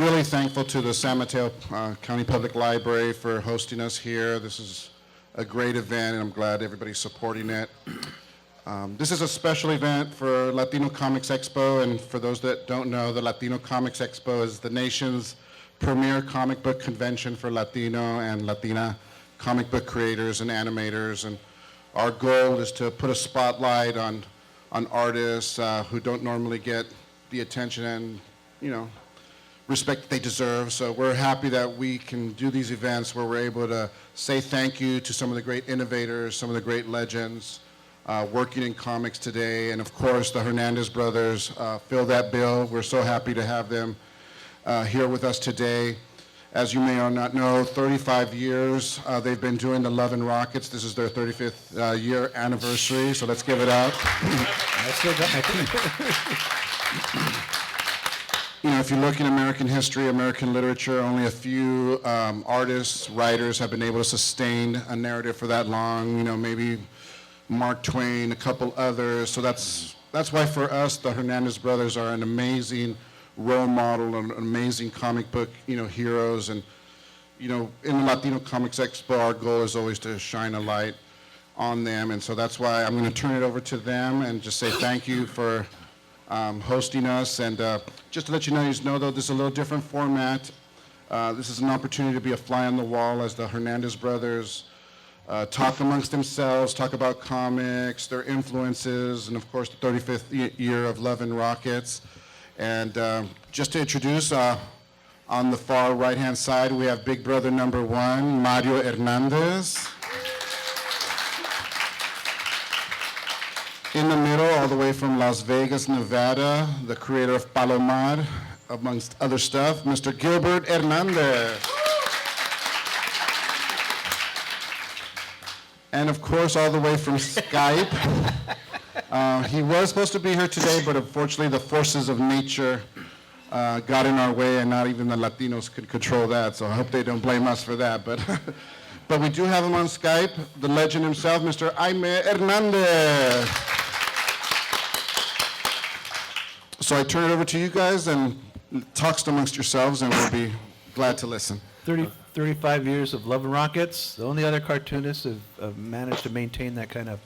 really thankful to the San Mateo County Public Library for hosting us here. This is a great event, and I'm glad everybody's supporting it. This is a special event for Latino Comics Expo, and for those that don't know, the Latino Comics Expo is the nation's premier comic book convention for Latino and Latina comic book creators and animators, and our goal is to put a spotlight on artists who don't normally get the attention and, respect that they deserve. So we're happy that we can do these events where we're able to say thank you to some of the great innovators, some of the great legends working in comics today, and of course the Hernandez brothers fill that bill. We're so happy to have them here with us today. As you may or not know, 35 years they've been doing the Love and Rockets. This is their 35th year anniversary, so let's give it up. I still got my team. If you look in American history, American literature, only a few artists, writers have been able to sustain a narrative for that long. Maybe Mark Twain, a couple others. So that's why for us, the Hernandez brothers are an amazing role model, an amazing comic book, heroes. And, in the Latino Comics Expo, our goal is always to shine a light on them. And so that's why I'm going to turn it over to them and just say thank you for hosting us. And just to let you know, though, this is a little different format. This is an opportunity to be a fly on the wall as the Hernandez brothers talk amongst themselves, talk about comics, their influences, and of course the 35th year of Love and Rockets. And just to introduce, on the far right-hand side, we have big brother number one, Mario Hernandez. In the middle, all the way from Las Vegas, Nevada, the creator of Palomar, amongst other stuff, Mr. Gilbert Hernandez. And of course, all the way from Skype, he was supposed to be here today, but unfortunately the forces of nature got in our way, and not even the Latinos could control that, so I hope they don't blame us for that. But we do have him on Skype, the legend himself, Mr. Jaime Hernandez. So I turn it over to you guys and talk amongst yourselves, and we'll be glad to listen. 35 years of Love and Rockets. The only other cartoonists have managed to maintain that kind of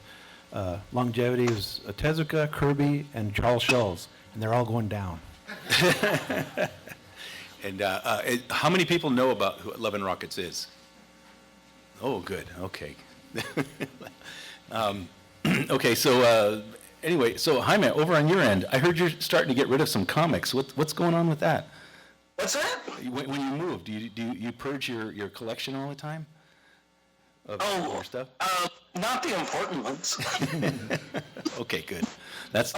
longevity is Tezuka, Kirby, and Charles Schulz, and they're all going down. And how many people know about who Love and Rockets is? Oh, good. Okay. Okay, so anyway, so Jaime, over on your end, I heard you're starting to get rid of some comics. What's going on with that? What's that? When you moved, do you purge your collection all the time of your stuff? Not the important ones. Okay, good. That's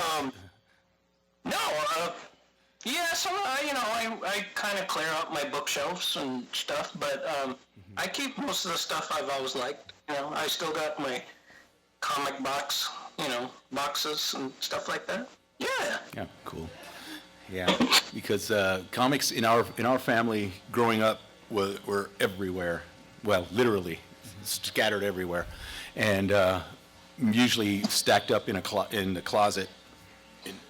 I kind of clear out my bookshelves and stuff, but I keep most of the stuff I've always liked. I still got my comic box, boxes and stuff like that. Yeah. Yeah, cool. Yeah, because comics in our family growing up were everywhere. Well, literally scattered everywhere, and usually stacked up in the closet,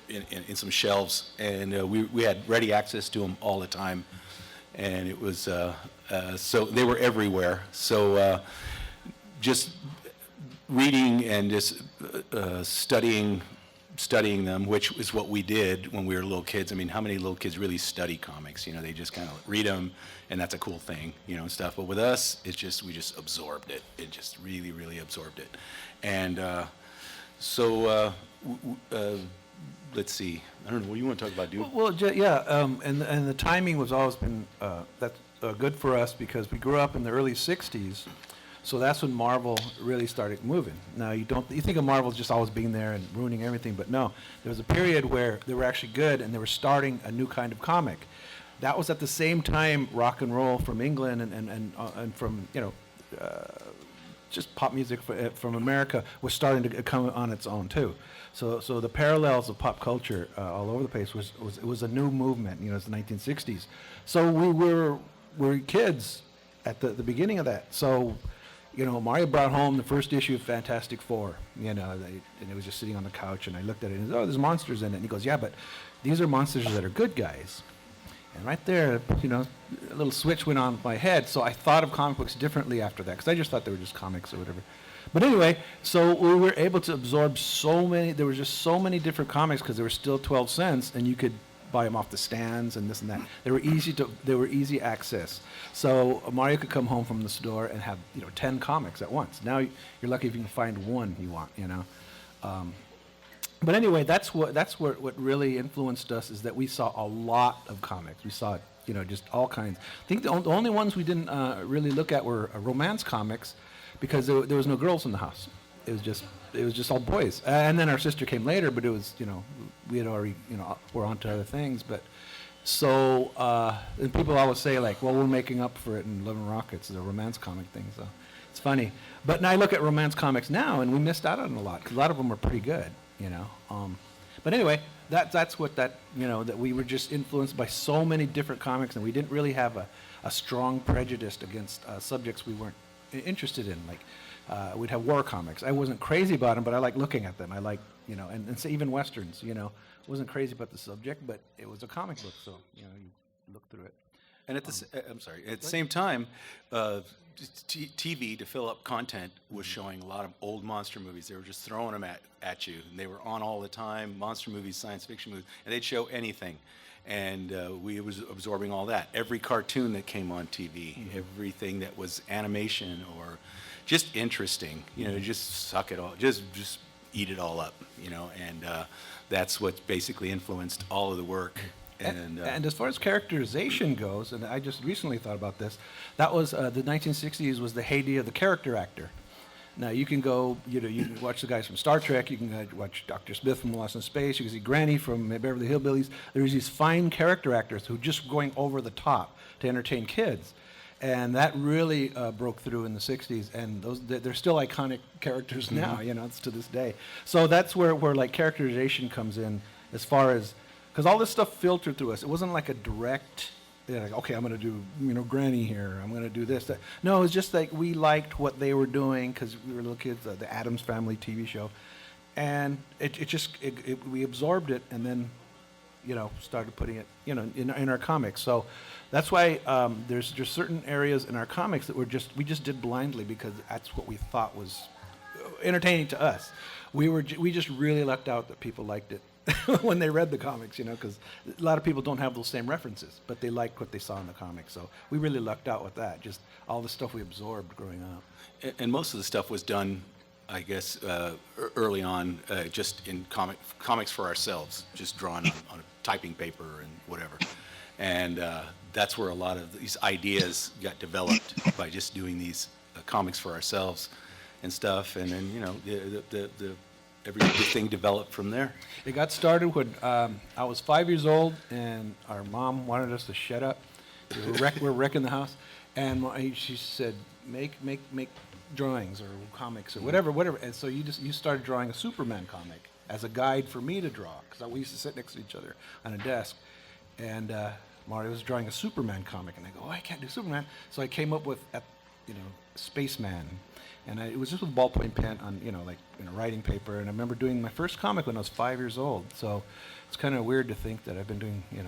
in some shelves, and we had ready access to them all the time, and it was so they were everywhere. So just reading and just studying them, which is what we did when we were little kids. I mean, how many little kids really study comics? They just kind of read them, and that's a cool thing, and stuff. But with us, we just absorbed it. It just really, really absorbed it. And let's see. I don't know. What do you want to talk about, dude? Well, and the timing was always been that's good for us because we grew up in the early '60s. So that's when Marvel really started moving. Now you think of Marvel just always being there and ruining everything, but no, there was a period where they were actually good and they were starting a new kind of comic. That was at the same time rock and roll from England and from just pop music from America was starting to come on its own too. So the parallels of pop culture all over the place was a new movement. It's the 1960s. So we were kids at the beginning of that. So. Mario brought home the first issue of Fantastic Four, and it was just sitting on the couch, and I looked at it, and there's monsters in it, and he goes, yeah, but these are monsters that are good guys. And right there, a little switch went on in my head. So I thought of comic books differently after that, because I just thought they were just comics or whatever. But anyway, so we were able to absorb there were just so many different comics because they were still 12 cents, and you could buy them off the stands and this and that. They were easy access. So Mario could come home from the store and have 10 comics at once. Now you're lucky if you can find one you want. But anyway, that's what really influenced us, is that we saw a lot of comics. We saw just all kinds. I think the only ones we didn't really look at were romance comics, because there was no girls in the house. It was just all boys. And then our sister came later, but it was we had already we're on to other things. But so and people always say, like, well, we're making up for it in Love and Rockets, the romance comic thing. So it's funny. But now I look at romance comics now, and we missed out on a lot, because a lot of them were pretty good. But anyway, that's what that we were just influenced by so many different comics, and we didn't really have a strong prejudice against subjects we weren't interested in. Like we'd have war comics. I wasn't crazy about them, but I like looking at them. I like and say even westerns. Wasn't crazy about the subject, but it was a comic book, so you look through it. And at the same time, TV, to fill up content, was showing a lot of old monster movies. They were just throwing them at you, and they were on all the time. Monster movies, science fiction movies, and they'd show anything. And we was absorbing all that. Every cartoon that came on TV, everything that was animation or just interesting, just suck it all, just eat it all up, and that's what basically influenced all of the work. And as far as characterization goes, and I just recently thought about this, that was the 1960s was the heyday of the character actor. Now you can go, you can watch the guys from Star Trek, you can watch Dr. Smith from Lost in Space, you can see Granny from Beverly Hillbillies. There's these fine character actors who just going over the top to entertain kids. And that really broke through in the 60s, and they're still iconic characters now, it's to this day. So that's where like characterization comes in, as far as, because all this stuff filtered through us. It wasn't like a direct, like, okay, I'm going to do, Granny here, I'm going to do this. That. No, it was just like we liked what they were doing because we were little kids, the Addams Family TV show. And we absorbed it, and then, started putting it, in our comics. So that's why there's just certain areas in our comics that we just did blindly because that's what we thought was entertaining to us. We just really lucked out that people liked it when they read the comics, because a lot of people don't have those same references, but they liked what they saw in the comics. So we really lucked out with that, just all the stuff we absorbed growing up. And most of the stuff was done, I guess, early on, just in comics for ourselves, just drawn on a typing paper and whatever. And that's where a lot of these ideas got developed, by just doing these comics for ourselves and stuff. And then, everything developed from there. It got started when I was 5 years old, and our mom wanted us to shut up. We're wrecking the house, and she said, make drawings or comics or whatever. And so you started drawing a Superman comic as a guide for me to draw, because we used to sit next to each other on a desk, and Mario was drawing a Superman comic, and I go, I can't do Superman. So I came up with, Spaceman. And it was just with ballpoint pen on, writing paper. And I remember doing my first comic when I was 5 years old. So it's kind of weird to think that I've been doing, And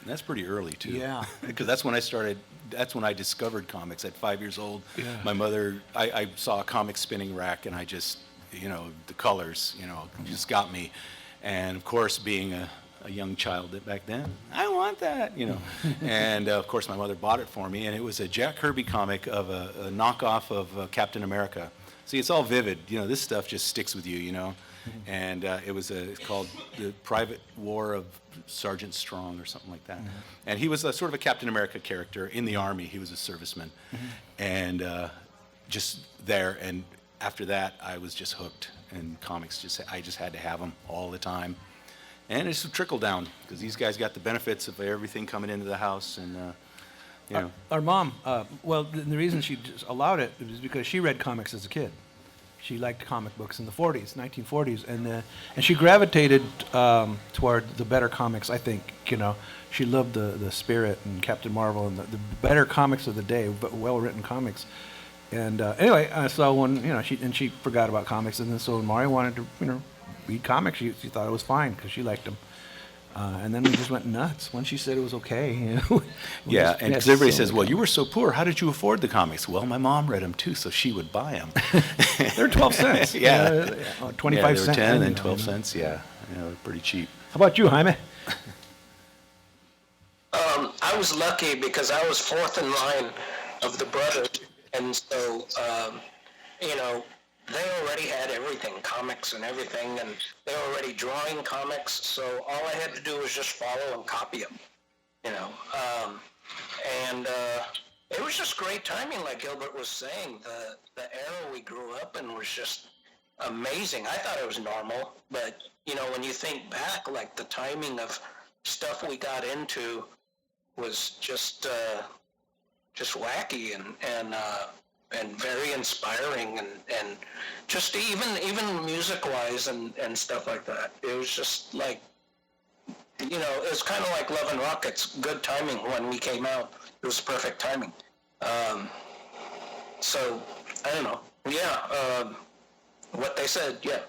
that's pretty early, too. Yeah. Because that's when I discovered comics at 5 years old. Yeah. My mother, I saw a comic spinning rack, and I just, the colors, just got me. And, of course, being a young child back then, I want that, And of course my mother bought it for me, and it was a Jack Kirby comic of a knockoff of Captain America. See, it's all vivid, this stuff just sticks with you, And it's called The Private War of Sergeant Strong or something like that. And he was sort of a Captain America character in the Army. He was a serviceman. And just there, and after that I was just hooked, and comics I just had to have them all the time. And it's a trickle down, because these guys got the benefits of everything coming into the house, and Our mom, the reason she just allowed it was because she read comics as a kid. She liked comic books in the 1940s, and she gravitated toward the better comics, I think. She loved the Spirit and Captain Marvel and the better comics of the day, but well-written comics. And anyway, so when, she forgot about comics, and then so when Mario wanted to, read comics, she thought it was fine because she liked them. And then we just went nuts. Once she said it was okay, you know. we Yeah, just- and because we had everybody so says, many well, you were so poor, how did you afford the comics? Well, my mom read them too, so she would buy them. They're 12 cents. Yeah. 25 Yeah, they were cents. 10 and you then know, 12 you know. cents, yeah. They're pretty cheap. How about you, Jaime? I was lucky because I was fourth in line of the brothers, and so, you know, they already had everything, comics and everything, and they were already drawing comics, so all I had to do was just follow and copy them, you know. And it was just great timing, like Gilbert was saying. The era we grew up in was just amazing. I thought it was normal, but, you know, when you think back, like the timing of stuff we got into was just wacky and very inspiring and just even music wise and stuff like that. It was just like, you know, it was kind of like Love and Rockets. Good timing when we came out. It was perfect timing. So I don't know. Yeah. What they said. Yeah.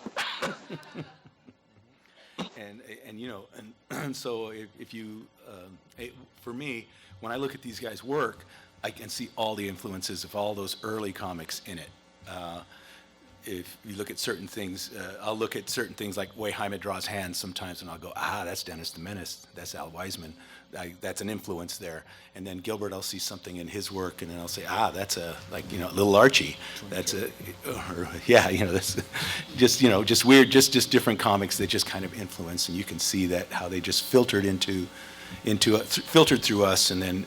And you know, and so if you, for me, when I look at these guys' work, I can see all the influences of all those early comics in it. If you look at certain things, I'll look at certain things like the way Jaime draws hands sometimes, and I'll go, that's Dennis the Menace, that's Al Wiseman, that's an influence there. And then Gilbert, I'll see something in his work, and then I'll say, that's Little Archie, that's that's just weird, just different comics that just kind of influence, and you can see that how they just filtered filtered through us, and then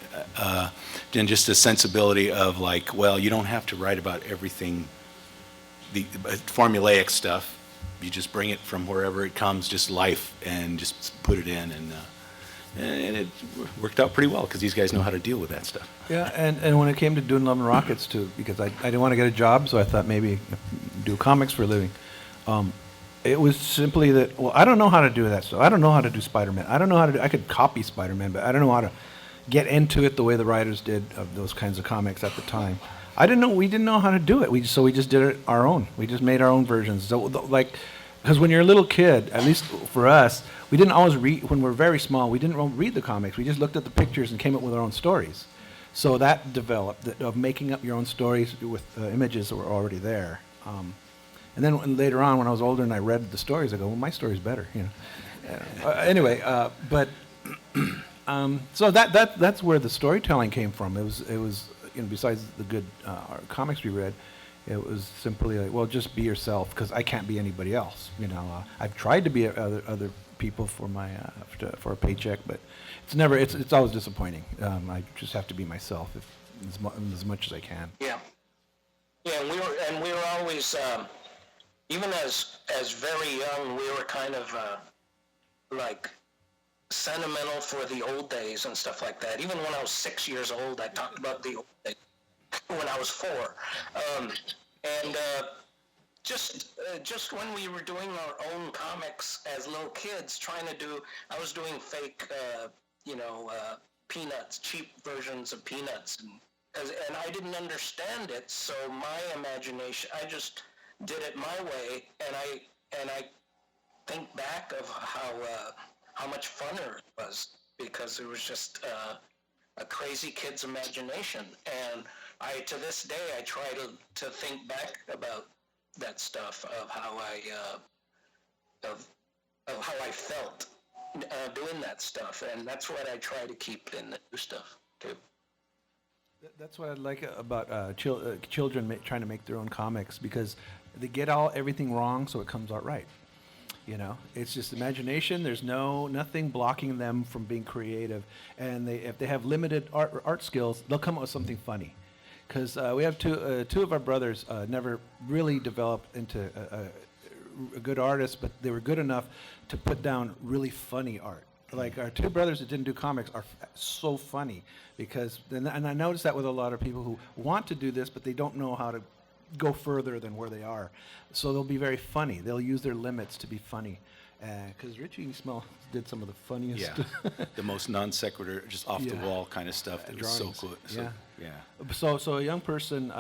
just a sensibility of like, well, you don't have to write about everything, the formulaic stuff. You just bring it from wherever it comes, just life, and just put it in, and it worked out pretty well because these guys know how to deal with that stuff. Yeah, and when it came to doing Love and Rockets too, because I didn't want to get a job, so I thought maybe do comics for a living. It was simply that, well, I don't know how to do that stuff. I don't know how to do Spider-Man. I don't know how to do, I could copy Spider-Man, but I don't know how to get into it the way the writers did of those kinds of comics at the time. We didn't know how to do it. So we just did it our own. We just made our own versions. So like, because when you're a little kid, at least for us, we didn't always read, when we were very small, we didn't read the comics. We just looked at the pictures and came up with our own stories. So that developed, of making up your own stories with images that were already there. And then later on, when I was older and I read the stories, I go, well, my story's better, you know. Anyway, so that's where the storytelling came from. It was you know, besides the good comics we read, it was simply like, well, just be yourself, because I can't be anybody else. You know, I've tried to be other people for my for a paycheck, but it's always disappointing. I just have to be myself as much as I can. Yeah. Yeah, and we were always, even as very young, we were kind of like sentimental for the old days and stuff like that. Even when I was 6 years old, I talked about the old days when I was 4. And just when we were doing our own comics as little kids, I was doing fake, Peanuts, cheap versions of Peanuts, and I didn't understand it, so my imagination, I just did it my way, and I think back of how much funner it was, because it was just a crazy kid's imagination, and to this day I try to think back about that stuff of how I felt doing that stuff, and that's what I try to keep in the new stuff too. That's what I like about children trying to make their own comics, because they get everything wrong, so it comes out right. You know, it's just imagination. There's nothing blocking them from being creative, and if they have limited art skills, they'll come up with something funny. Because we have two of our brothers never really developed into a good artist, but they were good enough to put down really funny art. Like our two brothers that didn't do comics are so funny, and I noticed that with a lot of people who want to do this, but they don't know how to go further than where they are. So they'll be very funny. They'll use their limits to be funny. Because Richie Smell did some of the funniest. Yeah, the most non sequitur, just off the wall kind of stuff. That was so drawings. cool. So a young person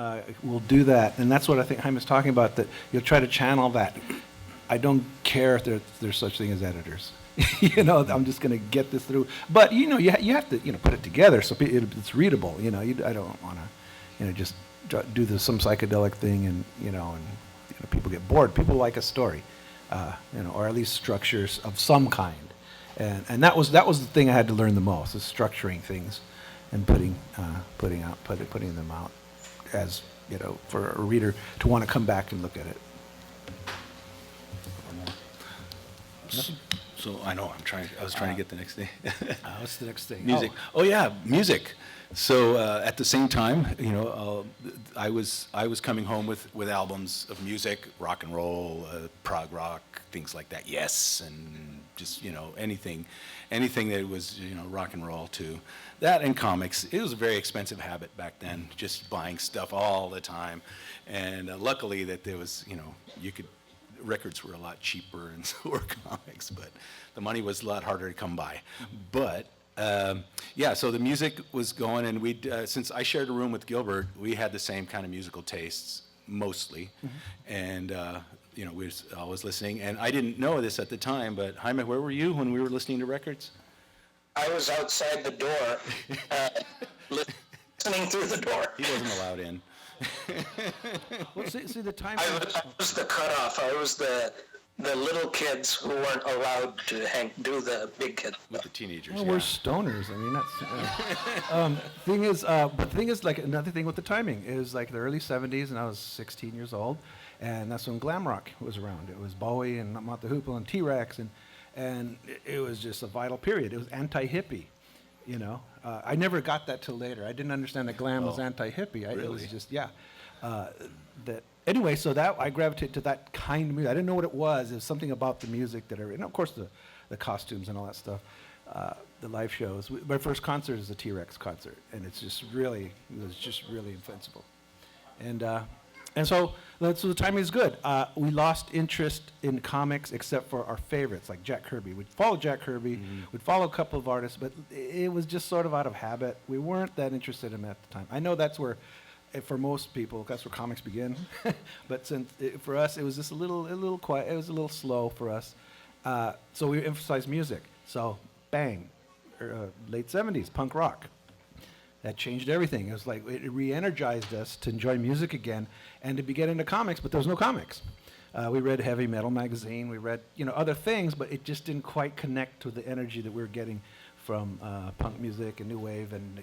will do that, and that's what I think Jaime's talking about. That you'll try to channel that. I don't care if there's such thing as editors. You know, I'm just going to get this through. But you know, you have to put it together so it's readable. You know, I don't want to just do some psychedelic thing and people get bored. People like a story, or at least structures of some kind. And that was the thing I had to learn the most, is structuring things and putting them out as for a reader to want to come back and look at it. So I know I was trying to get the next thing. What's the next thing? Music. Oh yeah, music. So at the same time, I was coming home with albums of music, rock and roll, prog rock, things like that. Yes, and just anything that was rock and roll too. That and comics. It was a very expensive habit back then, just buying stuff all the time. And luckily that there was records were a lot cheaper and so were comics, but the money was a lot harder to come by. But so the music was going, and since I shared a room with Gilbert, we had the same kind of musical tastes mostly, and we were always listening. And I didn't know this at the time, but Jaime, where were you when we were listening to records? I was outside the door, listening through the door. He wasn't allowed in. Well, see the time. I was the cutoff. I was the little kids who weren't allowed to do the big kids. With the teenagers. Well, yeah. we're stoners. I mean, that's. But the thing is, like another thing with the timing is like the early '70s, and I was 16 years old, and that's when glam rock was around. It was Bowie and Mott the Hoople and T-Rex, and it was just a vital period. It was anti-hippie. I never got that till later. I didn't understand that glam was anti-hippie. It was just that. Anyway, so that I gravitated to that kind of music. I didn't know what it was. It was something about the music that and of course the costumes and all that stuff, the live shows. My first concert is a T-Rex concert, and it was just really invincible. And so the timing is good. We lost interest in comics except for our favorites, like Jack Kirby. We'd follow Jack Kirby, we'd follow a couple of artists, but it was just sort of out of habit. We weren't that interested in them at the time. I know that's where, for most people, that's where comics begin. But for us, it was just a little quiet. It was a little slow for us. So we emphasized music. So bang, late 70s, punk rock. That changed everything. It was like it re-energized us to enjoy music again and to get into comics, but there was no comics. We read heavy metal magazine. We read other things, but it just didn't quite connect to the energy that we were getting from punk music and new wave and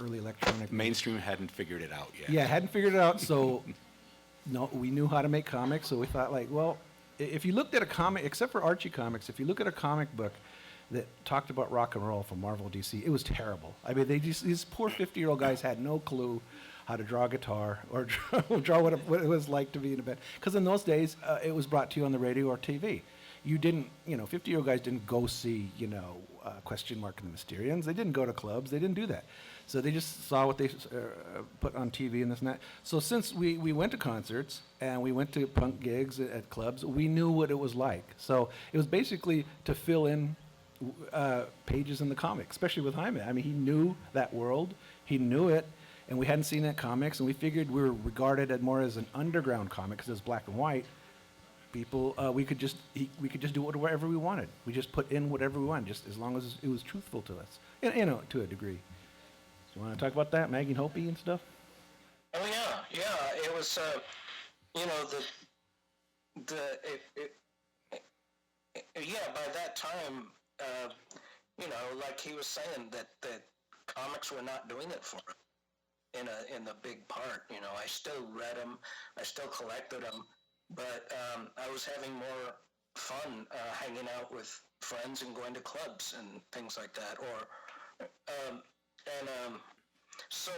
early electronic. Mainstream hadn't figured it out yet. Yeah, hadn't figured it out. So no, we knew how to make comics. So we thought, like, well, if you looked at a comic, except for Archie comics, if you look at a comic book that talked about rock and roll from Marvel, DC, it was terrible. I mean, these poor 50-year-old guys had no clue how to draw a guitar or draw what it was like to be in a band. Because in those days, it was brought to you on the radio or TV. You didn't, 50-year-old guys didn't go see, Question Mark and the Mysterians. They didn't go to clubs. They didn't do that. So they just saw what they put on TV and this and that. So since we went to concerts and we went to punk gigs at clubs, we knew what it was like. So it was basically to fill in pages in the comic, especially with Jaime. I mean, he knew that world. He knew it. And we hadn't seen that comics, and we figured we were regarded more as an underground comic because it was black and white. People, we could just do whatever we wanted. We just put in whatever we wanted, just as long as it was truthful to us, to a degree. So you want to talk about that, Maggie and Hopi and stuff? Oh yeah. It was, by that time, like he was saying that comics were not doing it for him. In the big part, I still read them, I still collected them, but I was having more fun hanging out with friends and going to clubs and things like that. So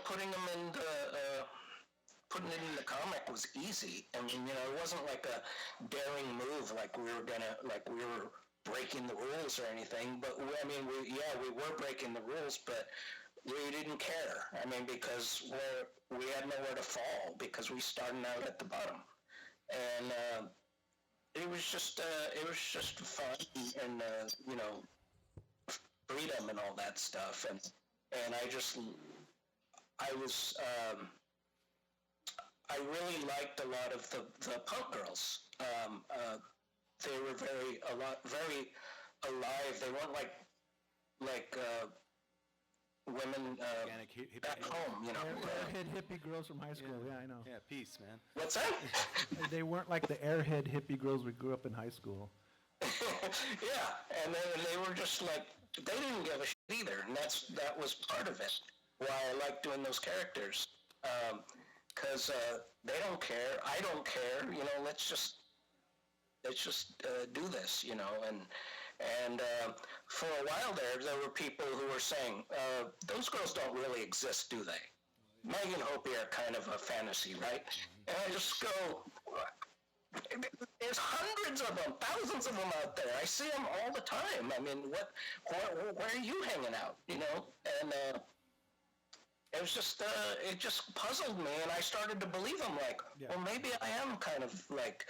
putting them in putting it in the comic was easy. I mean, it wasn't like a daring move, like we were breaking the rules or anything. But we were breaking the rules, but we didn't care. I mean, because we had nowhere to fall because we started out at the bottom, and it was just fun and freedom and all that stuff, and I really liked a lot of the punk girls. they were very alive. They weren't like women Organic hippie. back home, you know. Airhead hippie girls from high school. Yeah, I know. Yeah, peace, man. What's that? They weren't like the airhead hippie girls we grew up in high school. Yeah, and they were just like, they didn't give a shit either, and that was part of it. Why I like doing those characters, because they don't care, I don't care. You know, let's just do this. You know, and for a while there were people who were saying those girls don't really exist, do they? Meg and Hopi are kind of a fantasy, right? And I just go, there's hundreds of them, thousands of them out there. I see them all the time. I mean, where are you hanging out? You know, and it was just, it just puzzled me, and I started to believe them. Like, well, maybe I am kind of like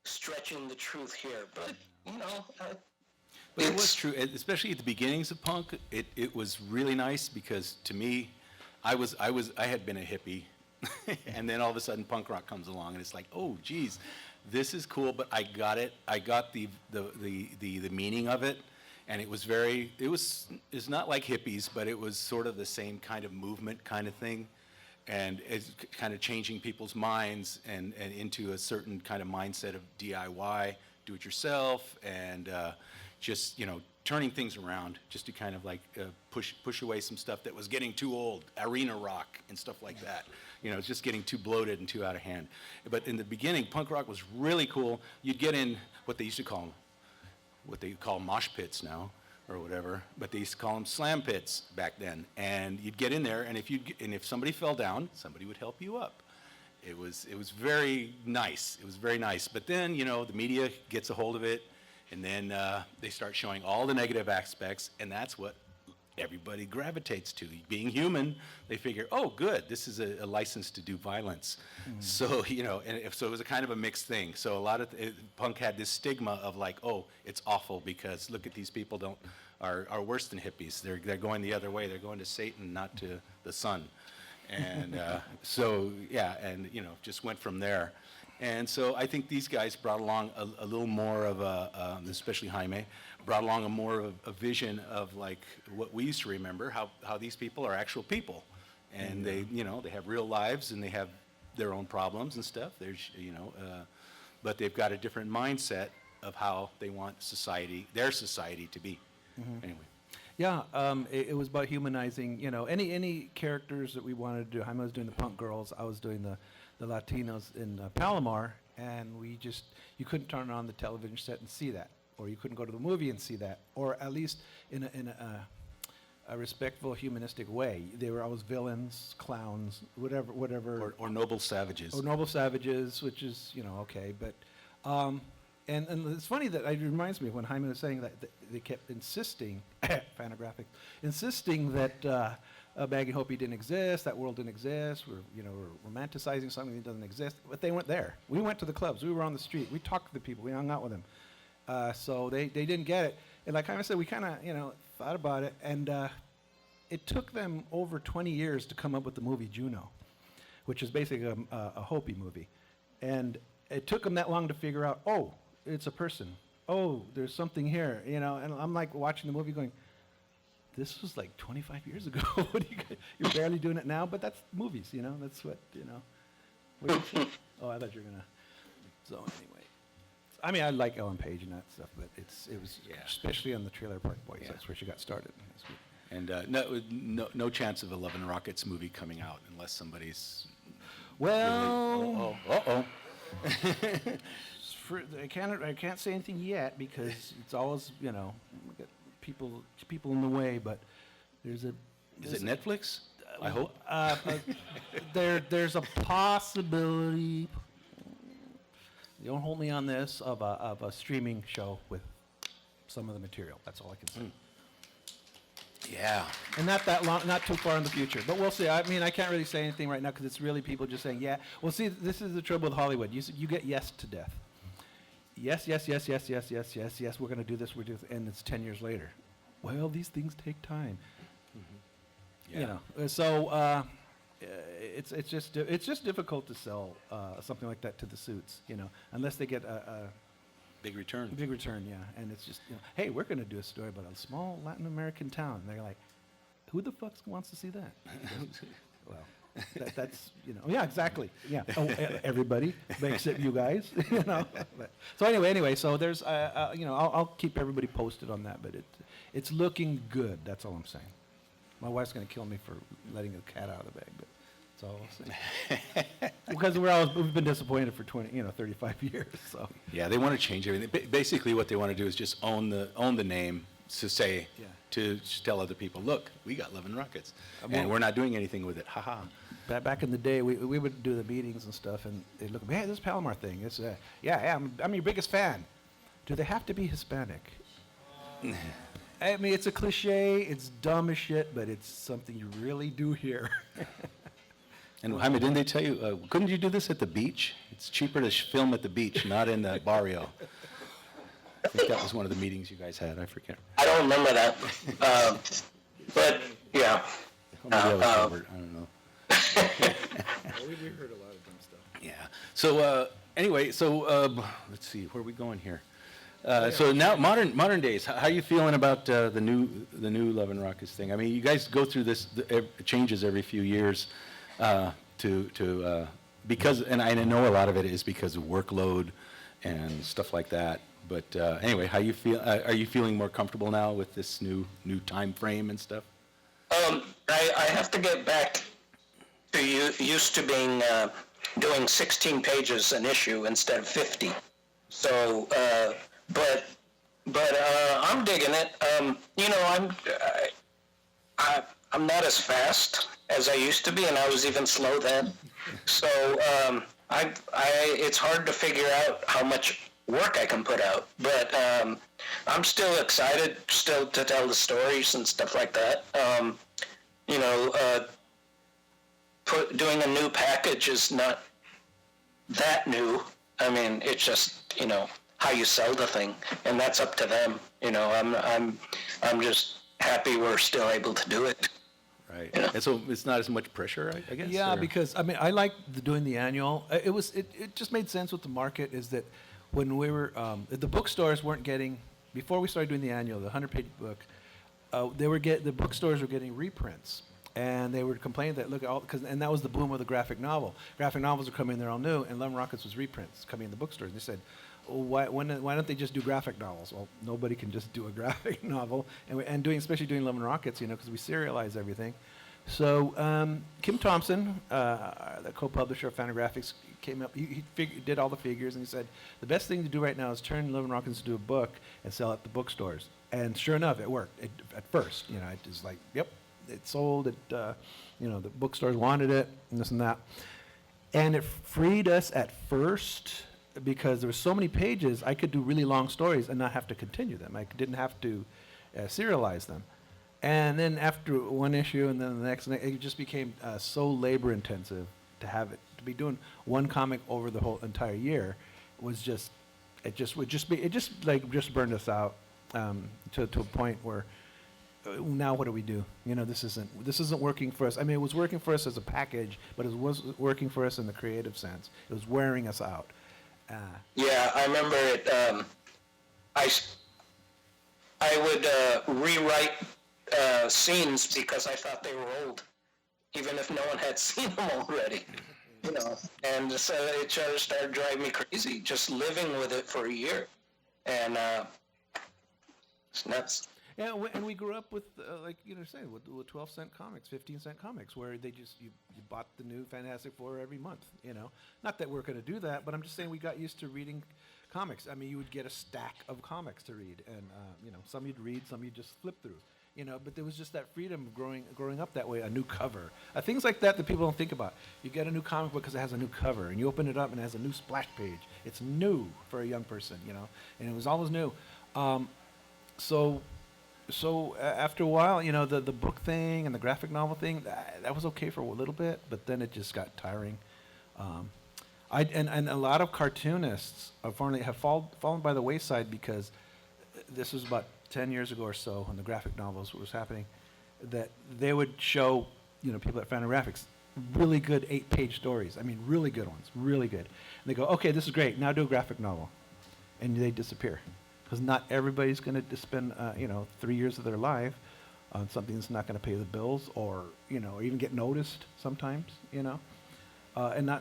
stretching the truth here, but you know. But it was true, especially at the beginnings of punk. It was really nice because to me, I had been a hippie, and then all of a sudden punk rock comes along, and it's like, oh, geez, this is cool. But I got it. I got the meaning of it, and it's not like hippies, but it was sort of the same kind of movement kind of thing, and it's kind of changing people's minds and into a certain kind of mindset of DIY, do it yourself, and just, you know, turning things around just to kind of like push away some stuff that was getting too old, arena rock and stuff like that. You know, it's just getting too bloated and too out of hand. But in the beginning, punk rock was really cool. You'd get in what they used to call mosh pits now, or whatever, but they used to call them slam pits back then. And you'd get in there, and if somebody fell down, somebody would help you up. It was very nice. It was very nice. But then, you know, the media gets a hold of it, and then they start showing all the negative aspects, and that's what everybody gravitates to. Being human, they figure, oh, good, this is a license to do violence. Mm-hmm. So, you know, so it was a kind of a mixed thing. So a lot of punk had this stigma of like, oh, it's awful because look at these people are worse than hippies. They're going the other way. They're going to Satan, not to the sun. And so, yeah, and, you know, just went from there. And so I think these guys brought along a little more of especially Jaime, brought along more of a vision of like what we used to remember, how these people are actual people. And they, you know, they have real lives and they have their own problems and stuff. There's, you know, but they've got a different mindset of how they want their society to be. Mm-hmm. Anyway. Yeah, it was about humanizing, you know, any characters that we wanted to do. Jaime was doing the punk girls, I was doing the Latinos in Palomar, and you couldn't turn on the television set and see that, or you couldn't go to the movie and see that, or at least in a respectful, humanistic way. They were always villains, clowns, whatever. Or noble savages. Or noble savages, which is, you know, okay, but... And it's funny that it reminds me of when Jaime was saying that they kept insisting, Fanographic, insisting that Maggie Hopi didn't exist, that world didn't exist, we're romanticizing something that doesn't exist, but they weren't there. We went to the clubs, we were on the street, we talked to the people, we hung out with them. So they didn't get it. And like Jaime said, we kind of, you know, thought about it, and it took them over 20 years to come up with the movie Juno, which is basically a Hopi movie. And it took them that long to figure out, oh, it's a person. Oh, there's something here, you know. And I'm like watching the movie going, this was like 25 years ago. You're barely doing it now, but that's movies, you know. That's what, you know. Oh, I thought you were going to. So anyway. I mean, I like Ellen Page and that stuff, but it was especially on the Trailer Park Boys. Yeah. That's where she got started. And no chance of a Love and Rockets movie coming out unless somebody's... Well... Really, I can't say anything yet because it's always, you know, got people in the way. But Is it Netflix? I hope. There's a possibility. Don't hold me on this of a streaming show with some of the material. That's all I can say. Yeah. And not that long, not too far in the future. But we'll see. I mean, I can't really say anything right now because it's really people just saying, yeah. Well, see, this is the trouble with Hollywood. You get yes to death. Yes, yes, yes, yes, yes, yes, yes, yes, we're going to do this, and it's 10 years later. Well, these things take time. Mm-hmm. Yeah. You know, so it's just difficult to sell something like that to the suits, you know, unless they get Big return. Big return, yeah. And it's just, hey, we're going to do a story about a small Latin American town. And they're like, who the fuck wants to see that? Well, that's, yeah, exactly. Yeah. Oh, everybody, except you guys, So anyway, so there's, I'll keep everybody posted on that, but it's looking good. That's all I'm saying. My wife's going to kill me for letting a cat out of the bag, but that's all I'll say. Because we've been disappointed for 35 years, so. Yeah, they want to change everything. Basically, what they want to do is just own the name to say, Yeah. to tell other people, look, we got Love and Rockets, well- and we're not doing anything with it. Ha ha. Back in the day, we would do the meetings and stuff, and they'd look at me, hey, this Palomar thing. It's, yeah, I'm your biggest fan. Do they have to be Hispanic? I mean, it's a cliche, it's dumb as shit, but it's something you really do hear. And Jaime, didn't they tell you, couldn't you do this at the beach? It's cheaper to film at the beach, not in the barrio. I think that was one of the meetings you guys had. I forget. I don't remember that. But, yeah. Or maybe that was Gilbert. I don't know. We heard a lot of dumb stuff. Yeah. So anyway, let's see, where are we going here? So now, modern days. How are you feeling about the new Love and Rockets thing? I mean, you guys go through this changes every few years because, and I know a lot of it is because of workload and stuff like that. But anyway, how you feel? Are you feeling more comfortable now with this new time frame and stuff? I have to get back to used to being doing 16 pages an issue instead of 50. So, but I'm digging it. I'm not as fast as I used to be, and I was even slow then. So it's hard to figure out how much work I can put out. But I'm still excited still to tell the stories and stuff like that. Doing a new package is not that new. I mean, it's just, how you sell the thing, and that's up to them. I'm just happy we're still able to do it. Right. And so it's not as much pressure, I guess? Yeah, or- because, I mean, I like doing the annual. It just made sense with the market is that when we were, the bookstores weren't getting, before we started doing the annual, the 100-page book, the bookstores were getting reprints. And they were complaining that, and that was the boom of the graphic novel. Graphic novels were coming, they're all new, and Love and Rockets was reprints coming in the bookstores. And they said, why don't they just do graphic novels? Well, nobody can just do a graphic novel, especially doing Love and Rockets, because we serialize everything. So Kim Thompson, the co-publisher of Fantagraphics, came up. He did all the figures, and he said the best thing to do right now is turn Love and Rockets into a book and sell it at the bookstores. And sure enough, it worked at first. It was like, yep, it sold. The bookstores wanted it, and this and that. And it freed us at first because there were so many pages. I could do really long stories and not have to continue them. I didn't have to serialize them. And then after one issue and then the next, it just became so labor intensive to be doing one comic over the whole entire year it just burned us out to a point where now what do we do? This isn't working for us. I mean, it was working for us as a package, but it wasn't working for us in the creative sense. It was wearing us out. Yeah, I remember it. I would rewrite scenes because I thought they were old, even if no one had seen them already. And so it just started driving me crazy, just living with it for a year, and it's nuts. Yeah, and we grew up with, with 12-cent comics, 15-cent comics, where you bought the new Fantastic Four every month, Not that we're going to do that, but I'm just saying we got used to reading comics. I mean, you would get a stack of comics to read, and, some you'd read, some you'd just flip through, but there was just that freedom of growing up that way, a new cover. Things like that people don't think about. You get a new comic book because it has a new cover, and you open it up and it has a new splash page. It's new for a young person, and it was always new. So after a while, the book thing and the graphic novel thing, that was okay for a little bit, but then it just got tiring. And a lot of cartoonists have fallen by the wayside because this was about 10 years ago or so when the graphic novels was happening, that they would show, people at Fantagraphics, really good 8-page stories. I mean, really good ones, really good. And they go, okay, this is great, now do a graphic novel. and they disappear. Because not everybody's going to spend, 3 years of their life on something that's not going to pay the bills, or even get noticed sometimes. And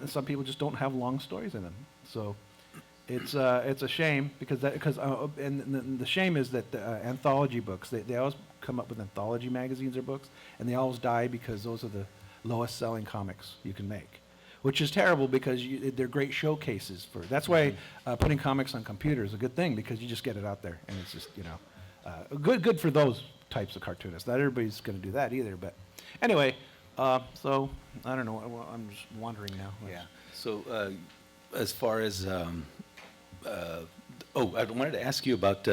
some people just don't have long stories in them. So it's a shame and the shame is that anthology books, they always come up with anthology magazines or books, and they always die because those are the lowest selling comics you can make, which is terrible because they're great showcases for. That's why putting comics on computers is a good thing, because you just get it out there, and it's just good for those types of cartoonists. Not everybody's going to do that either, but anyway. So I don't know. I'm just wandering now. Yeah. So as far as I wanted to ask you about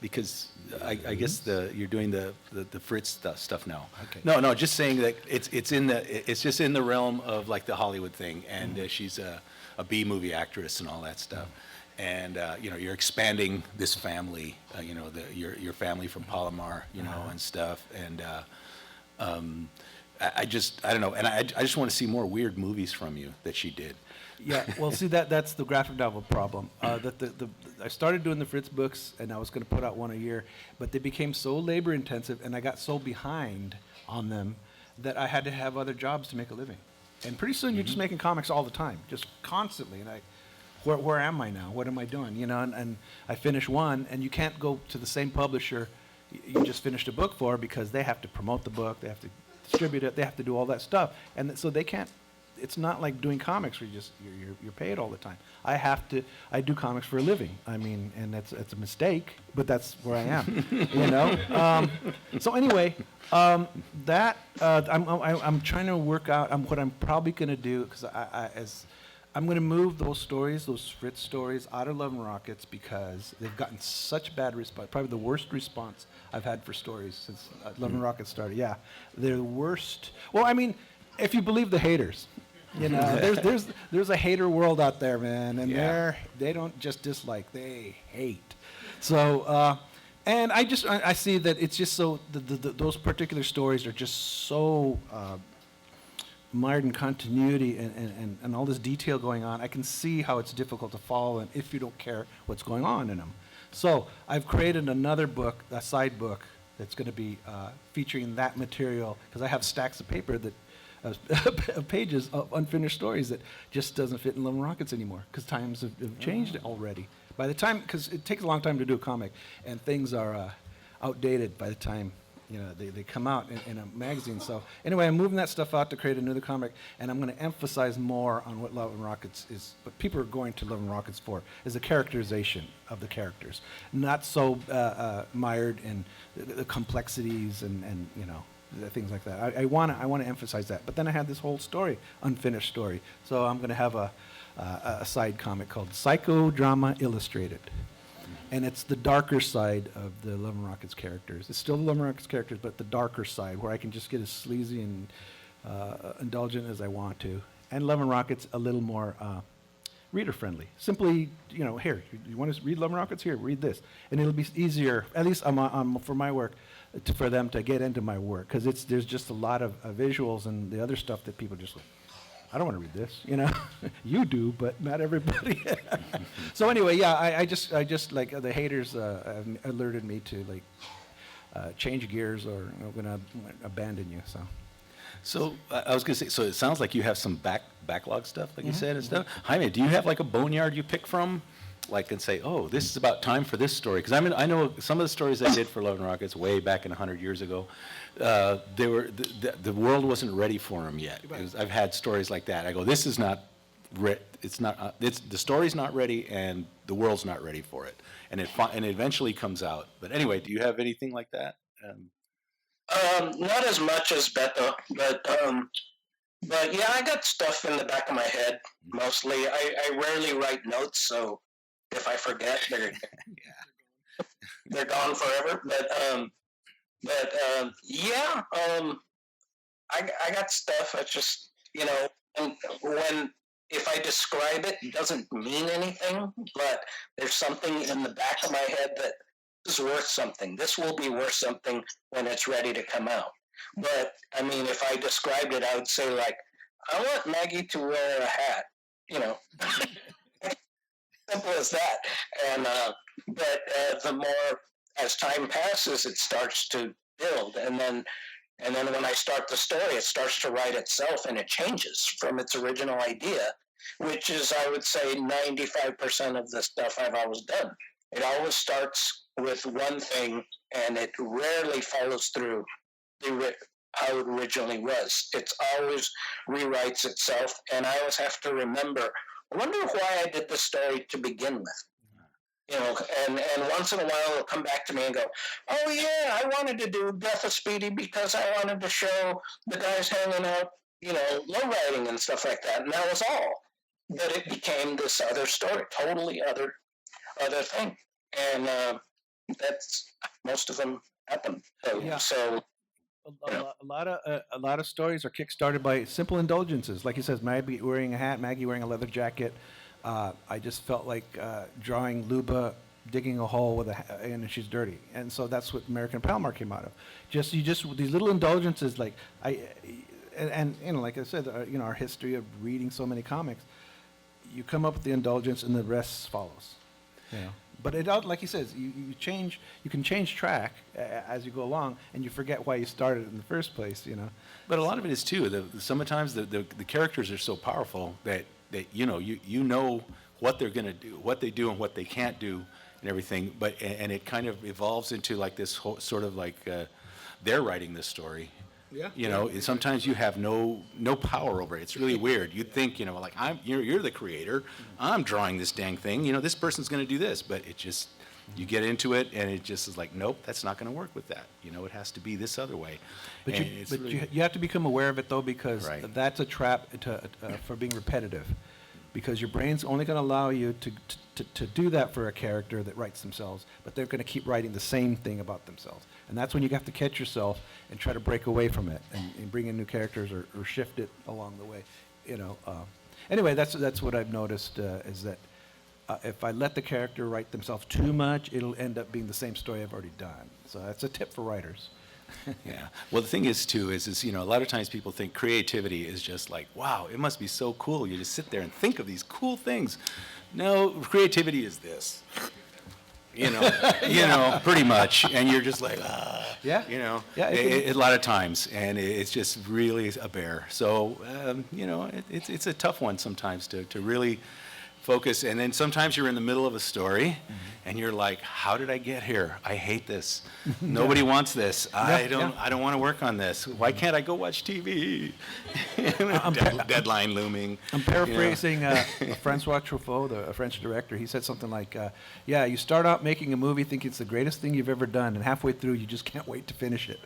because I guess you're doing the Fritz stuff now. Okay. No, just saying that it's just in the realm of like the Hollywood thing, and she's a B movie actress and all that stuff, and you're expanding this family, your family from Palomar, and stuff, and I don't know, and I just want to see more weird movies from you that she did. Yeah, well, see, that's the graphic novel problem. I started doing the Fritz books, and I was going to put out one a year, but they became so labor intensive, and I got so behind on them that I had to have other jobs to make a living. And pretty soon, you're just making comics all the time, just constantly. And where am I now? What am I doing? And I finish one, and you can't go to the same publisher you just finished a book for, because they have to promote the book, they have to distribute it, they have to do all that stuff, and so they can't. It's not like doing comics where you're paid all the time. I do comics for a living. I mean, and it's a mistake, but that's where I am. So anyway, I'm trying to work out what I'm probably going to do, because I'm going to move those stories, those Fritz stories, out of Love and Rockets, because they've gotten such bad response. Probably the worst response I've had for stories since Love and Rockets started. Yeah, they're the worst. Well, I mean, if you believe the haters, there's a hater world out there, man, and they don't just dislike, they hate. So, and I see that it's just so those particular stories are just so mired in continuity and all this detail going on. I can see how it's difficult to follow, and if you don't care what's going on in them. So I've created another book, a side book, that's going to be featuring that material, because I have stacks of paper that pages of unfinished stories that just doesn't fit in Love and Rockets anymore, because times have changed already. By the time, because it takes a long time to do a comic, and things are outdated by the time they come out in a magazine. So anyway, I'm moving that stuff out to create another comic, and I'm going to emphasize more on what Love and Rockets is. What people are going to Love and Rockets for is the characterization of the characters, not so mired in the complexities and things like that. I want to emphasize that. But then I had this whole story, unfinished story. So I'm going to have a side comic called Psychodrama Illustrated. And it's the darker side of the Love and Rockets characters. It's still the Love and Rockets characters, but the darker side, where I can just get as sleazy and indulgent as I want to. And Love and Rockets a little more reader-friendly. Simply, here, you want to read Love and Rockets? Here, read this. And it'll be easier, at least for my work, for them to get into my work, because there's just a lot of visuals and the other stuff that people just, I don't want to read this, You do, but not everybody. So anyway, yeah, I just like the haters have alerted me to change gears, or I'm going to abandon you. So I was going to say, so it sounds like you have some backlog stuff, like you said, and stuff. Jaime, do you have like a boneyard you pick from? And say, oh, this is about time for this story. Because I know some of the stories I did for Love and Rockets way back in 100 years ago, they were the world wasn't ready for them yet. I've had stories like that. I go, this is not, the story's not ready, and the world's not ready for it, and it eventually comes out. But anyway, do you have anything like that? Not as much as Beto, but yeah, I got stuff in the back of my head mostly. I rarely write notes, so if I forget, they're gone forever. But yeah, I got stuff. I just and if I describe it, it doesn't mean anything, but there's something in the back of my head that is worth something. This will be worth something when it's ready to come out. But I mean, if I described it, I would say I want Maggie to wear a hat. Simple as that. And but the more as time passes, it starts to build, and then when I start the story, it starts to write itself, and it changes from its original idea, which is, I would say, 95% of the stuff I've always done. It always starts with one thing, and it rarely follows through how it originally was. It's always rewrites itself, and I always have to remember, I wonder why I did the story to begin with. And once in a while it'll come back to me and go, oh yeah, I wanted to do Death of Speedy because I wanted to show the guys hanging out, low riding and stuff like that, and that was all. But it became this other story, totally other thing, and that's most of them happen. So, Yeah. so A lot of stories are kickstarted by simple indulgences, like he says, Maggie wearing a hat, Maggie wearing a leather jacket. I just felt like drawing Luba digging a hole with and she's dirty, and so that's what American Palomar came out of. Just these little indulgences, like and like I said, our history of reading so many comics, you come up with the indulgence, and the rest follows. But like he says, you can change track as you go along, and you forget why you started in the first place. But a lot of it is too. Sometimes the characters are so powerful that you know what they're going to do, what they do, and what they can't do, and everything. But and it kind of evolves into like this whole, sort of like they're writing this story. Yeah. Sometimes you have no power over it. It's really weird. You'd think, like you're the creator. I'm drawing this dang thing. This person's going to do this, but it just you get into it, and it just is like, nope, that's not going to work with that. It has to be this other way. But And you it's but really- you have to become aware of it though, because Right. that's a trap for being repetitive, because your brain's only going to allow you to do that for a character that writes themselves, but they're going to keep writing the same thing about themselves. And that's when you have to catch yourself and try to break away from it and bring in new characters or shift it along the way. Anyway, that's what I've noticed is that if I let the character write themselves too much, it'll end up being the same story I've already done. So that's a tip for writers. Yeah. Well, the thing is, too, is a lot of times people think creativity is just like, wow, it must be so cool. You just sit there and think of these cool things. No, creativity is this. Pretty much. And you're just like, Yeah. Yeah, a lot of times. And it's just really a bear. So, it's a tough one sometimes to really focus. And then sometimes you're in the middle of a story, and you're like, how did I get here? I hate this. Nobody wants this. I don't want to work on this. Why can't I go watch TV? Deadline looming. I'm paraphrasing Francois Truffaut, a French director. He said something like, you start out making a movie thinking it's the greatest thing you've ever done, and halfway through you just can't wait to finish it.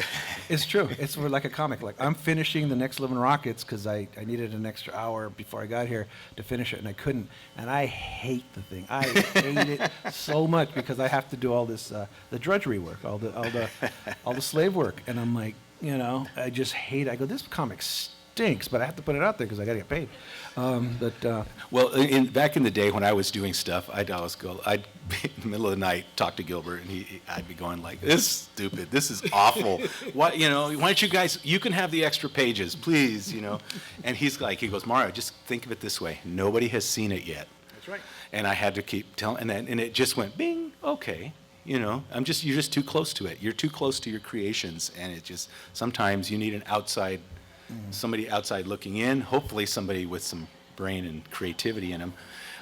It's true. It's like a comic. Like, I'm finishing The Next Living Rockets because I needed an extra hour before I got here to finish it, and I couldn't. And I hate the thing. I hate it so much because I have to do all this, the drudgery work, all the slave work. And I'm like, I just hate it. I go, this comic stinks, but I have to put it out there because I got to get paid. Well, back in the day when I was doing stuff, I'd be in the middle of the night talk to Gilbert, and I'd be going like, "This is stupid. This is awful. Why don't you guys? You can have the extra pages, please." And he goes, Mario, just think of it this way: nobody has seen it yet. That's right. And I had to keep telling, and it just went, bing, okay. You're just too close to it. You're too close to your creations, and it just sometimes you need an outside. Somebody outside looking in, hopefully somebody with some brain and creativity in them,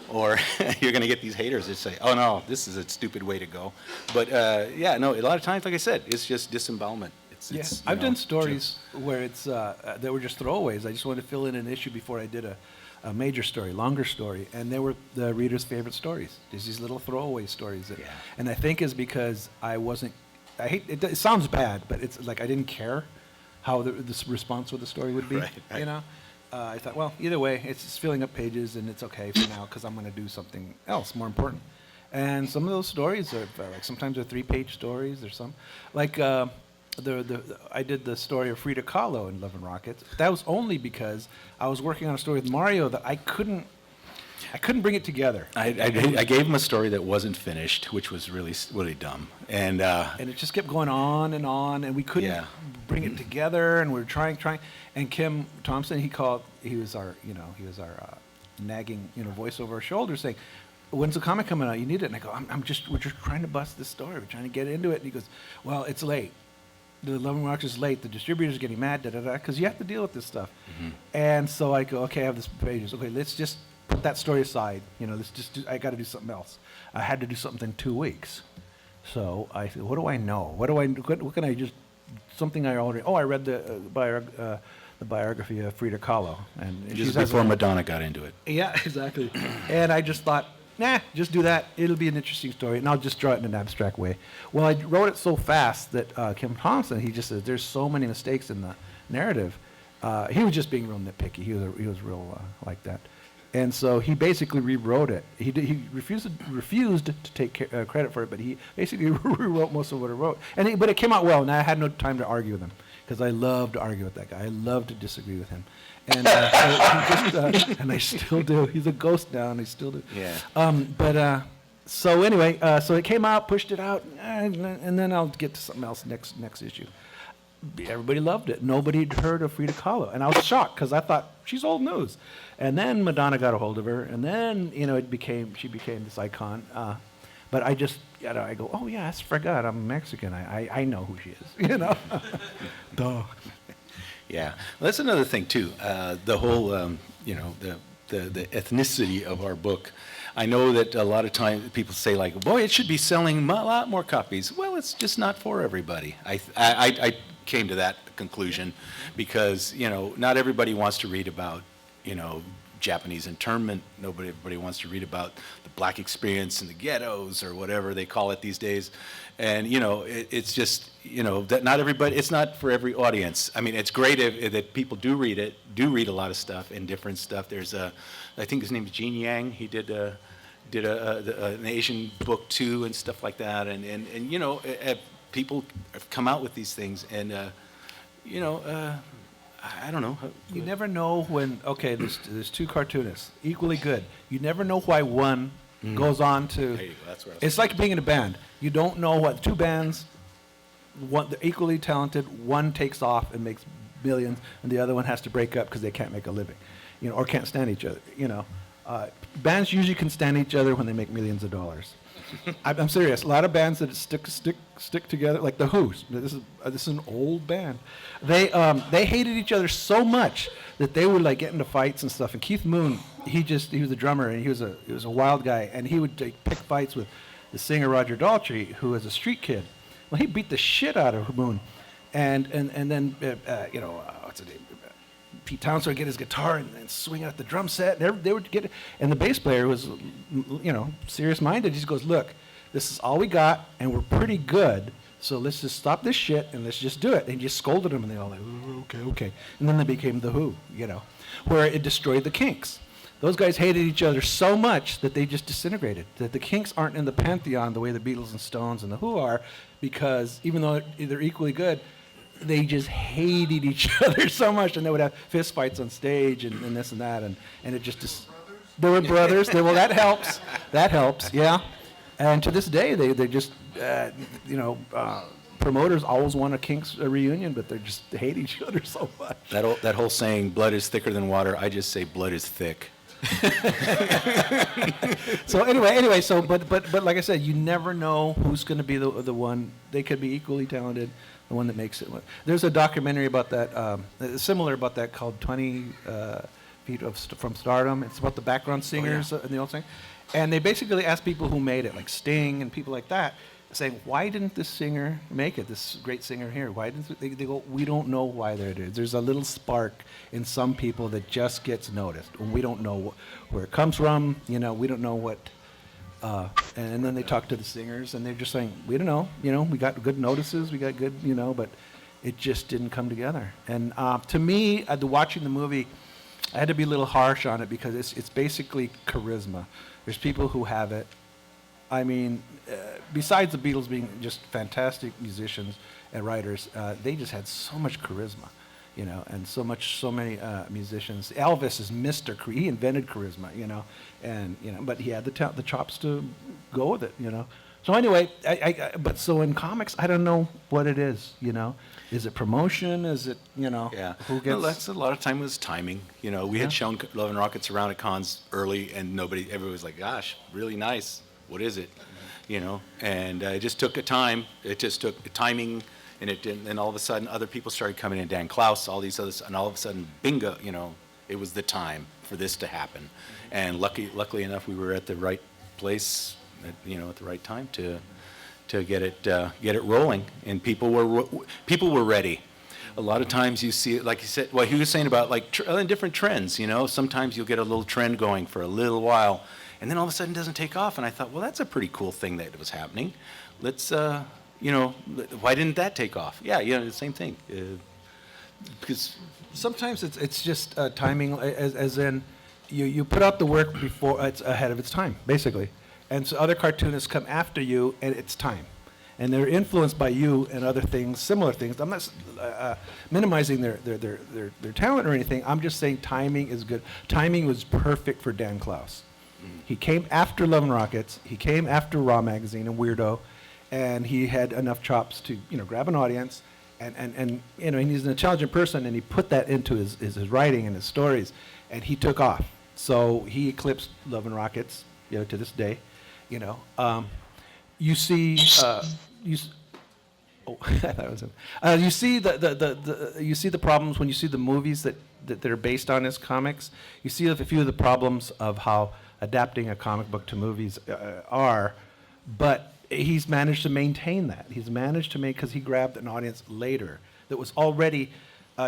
or you're going to get these haters that say, oh no, this is a stupid way to go. But a lot of times, like I said, it's just disembowelment. I've done stories where it's they were just throwaways. I just wanted to fill in an issue before I did a major story, longer story, and they were the reader's favorite stories. There's these little throwaway stories, and I think is because I hate it. It sounds bad, but it's like I didn't care how the response of the story would be. Right. I thought, well, either way, it's just filling up pages, and it's okay for now because I'm going to do something else more important. And some of those stories are like sometimes they're 3-page stories. There's some like I did the story of Frida Kahlo in Love and Rockets. That was only because I was working on a story with Mario that I couldn't bring it together. I gave him a story that wasn't finished, which was really, really dumb. And it just kept going on, and we couldn't bring it together, and we were trying. And Kim Thompson, he was our nagging, voice over our shoulder saying, when's the comic coming out? You need it. And I go, we're just trying to bust this story. We're trying to get into it. And he goes, well, it's late. The Loving Rocks is late. The distributor's getting mad, because you have to deal with this stuff. And so I go, okay, I have this pages. Okay, let's just put that story aside. Let's just I got to do something else. I had to do something in 2 weeks. So I said, what do I know? What can I just, something I already, I read the biography of Frida Kahlo. And This is before Madonna got into it. Yeah, exactly. And I just thought, just do that. It'll be an interesting story, and I'll just draw it in an abstract way. Well, I wrote it so fast that Kim Thompson, he just says, there's so many mistakes in the narrative. He was just being real nitpicky. He was real like that. And so he basically rewrote it. He refused to take credit for it, but he basically rewrote most of what I wrote. But it came out well, and I had no time to argue with him, because I love to argue with that guy. I love to disagree with him. And and I still do. He's a ghost now, and I still do. Yeah. So anyway, so it came out, pushed it out, and then I'll get to something else next issue. Everybody loved it. Nobody had heard of Frida Kahlo, and I was shocked because I thought she's old news. And then Madonna got a hold of her, and then she became this icon. But I just, I go, oh yeah, I forgot I'm Mexican. I know who she is. Duh. Yeah, well, that's another thing too. The whole, the ethnicity of our book. I know that a lot of times people say like, boy, it should be selling a lot more copies. Well, it's just not for everybody. I came to that conclusion because not everybody wants to read about Japanese internment. Everybody wants to read about the black experience in the ghettos or whatever they call it these days. And it's just that not everybody. It's not for every audience. I mean, it's great that people do read it. Do read a lot of stuff and different stuff. There's I think his name is Gene Yang. He did an Asian book too and stuff like that. And people have come out with these things and I don't know. You never know when, there's two cartoonists, equally good. You never know why one goes on to... There you go, that's where it's like being in a band. You don't know what two bands, they're equally talented, one takes off and makes millions, and the other one has to break up because they can't make a living, or can't stand each other, Bands usually can stand each other when they make millions of dollars. I'm serious. A lot of bands that stick together, like the Who. This is an old band. They hated each other so much that they would like get into fights and stuff. And Keith Moon, he was a drummer and he was a wild guy, and he would pick fights with the singer Roger Daltrey, who was a street kid. Well, he beat the shit out of Moon, and then what's the name? Pete Townsend would get his guitar and swing out the drum set. And they would get it. And the bass player was, serious-minded. He just goes, look, this is all we got, and we're pretty good, so let's just stop this shit and let's just do it. And he just scolded them, and they all like, okay. And then they became the Who, where it destroyed the Kinks. Those guys hated each other so much that they just disintegrated. That the Kinks aren't in the pantheon the way the Beatles and Stones and the Who are, because even though they're equally good, they just hated each other so much, and they would have fist fights on stage and this and that, and it just they were brothers. Well, that helps, yeah. And to this day, they just promoters always want a Kinks reunion, but they just hate each other so much. That whole saying, blood is thicker than water. I just say blood is thick. So anyway, but like I said, you never know who's going to be the one. They could be equally talented. The one that makes it. There's a documentary about that, similar about that, called 20 Feet from Stardom. It's about the background singers in the old thing. And they basically asked people who made it, like Sting and people like that, saying, why didn't this singer make it, this great singer here? Why didn't they go, we don't know why they're there. There's a little spark in some people that just gets noticed. And we don't know where it comes from. We don't know what... and then they talk to the singers, and they're just saying, we don't know, we got good notices, we got good, but it just didn't come together. And to me, watching the movie, I had to be a little harsh on it because it's basically charisma. There's people who have it. I mean, besides the Beatles being just fantastic musicians and writers, they just had so much charisma. And so many musicians. Elvis is Mr. He invented charisma, and but he had the chops to go with it, So anyway, but so in comics, I don't know what it is, Is it promotion? Is it, Yeah. who Well, gets? that's a lot of time was timing. We Yeah. had shown Love and Rockets around at cons early, and everybody was like, "Gosh, really nice. What is it?" And it just took a time. It just took timing, and it didn't. And all of a sudden, other people started coming in. Dan Klaus, all these others, and all of a sudden, bingo! It was the time for this to happen. And luckily enough, we were at the right place, at the right time to get it rolling, and people were ready. A lot of times you see it, like you said, well, he was saying about like different trends. Sometimes you'll get a little trend going for a little while, and then all of a sudden it doesn't take off. And I thought, well, that's a pretty cool thing that was happening. Let's, why didn't that take off? Yeah, the same thing. Because Sometimes it's just timing, as in you put out the work before it's ahead of its time, basically, and so other cartoonists come after you, and it's time, and they're influenced by you and other things, similar things. I'm not minimizing their talent or anything. I'm just saying timing is good. Timing was perfect for Dan Klaus. He came after Love and Rockets. He came after Raw Magazine and Weirdo, and he had enough chops to grab an audience. And he's an intelligent person, and he put that into his writing and his stories, and he took off. So he eclipsed Love and Rockets, to this day. You see, oh, that was him. You see you see the problems when you see the movies that are based on his comics. You see a few of the problems of how adapting a comic book to movies are, but he's managed to maintain that. He's managed to because he grabbed an audience later that was already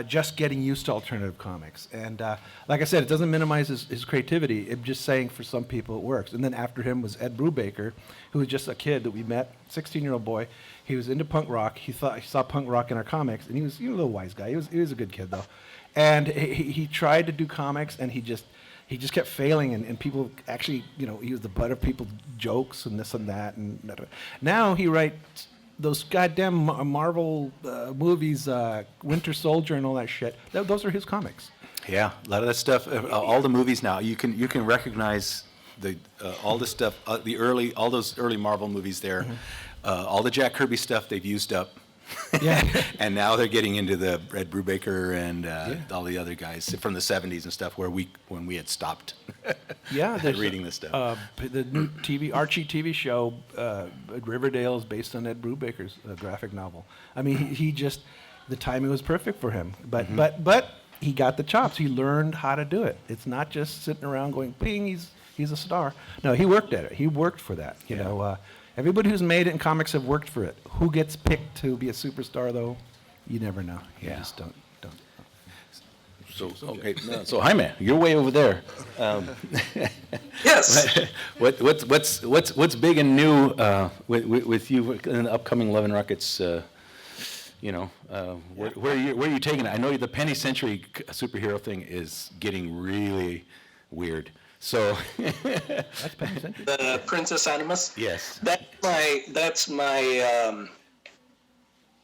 just getting used to alternative comics. And like I said, it doesn't minimize his creativity. I'm just saying for some people it works. And then after him was Ed Brubaker, who was just a kid that we met, 16-year-old boy. He was into punk rock. He thought he saw punk rock in our comics, and he was a little wise guy. He was a good kid though. And he tried to do comics, and he just kept failing, and people actually, he was the butt of people's jokes and this and that. And now he writes those goddamn Marvel movies, Winter Soldier and all that shit. Those are his comics. yeah, a lot of that stuff. All the movies now, you can recognize all the stuff. All those early Marvel movies there. All the Jack Kirby stuff they've used up. Yeah. And now they're getting into the Ed Brubaker and all the other guys from the 70s and stuff when we had stopped Yeah, there's reading this stuff. The new Archie TV show, Riverdale, is based on Ed Brubaker's graphic novel. I mean, he just, the timing was perfect for him. But he got the chops. He learned how to do it. It's not just sitting around going, ping, he's a star. No, he worked at it. He worked for that. You know, everybody who's made it in comics have worked for it. Who gets picked to be a superstar, though? You never know. You Yeah. just don't. So okay, no, so Jaime, you're way over there. Yes. What's big and new with you in the upcoming Love and Rockets? Where are you taking it? I know the Penny Century superhero thing is getting really weird. So That's Penny Century. The Princess Animus. yes,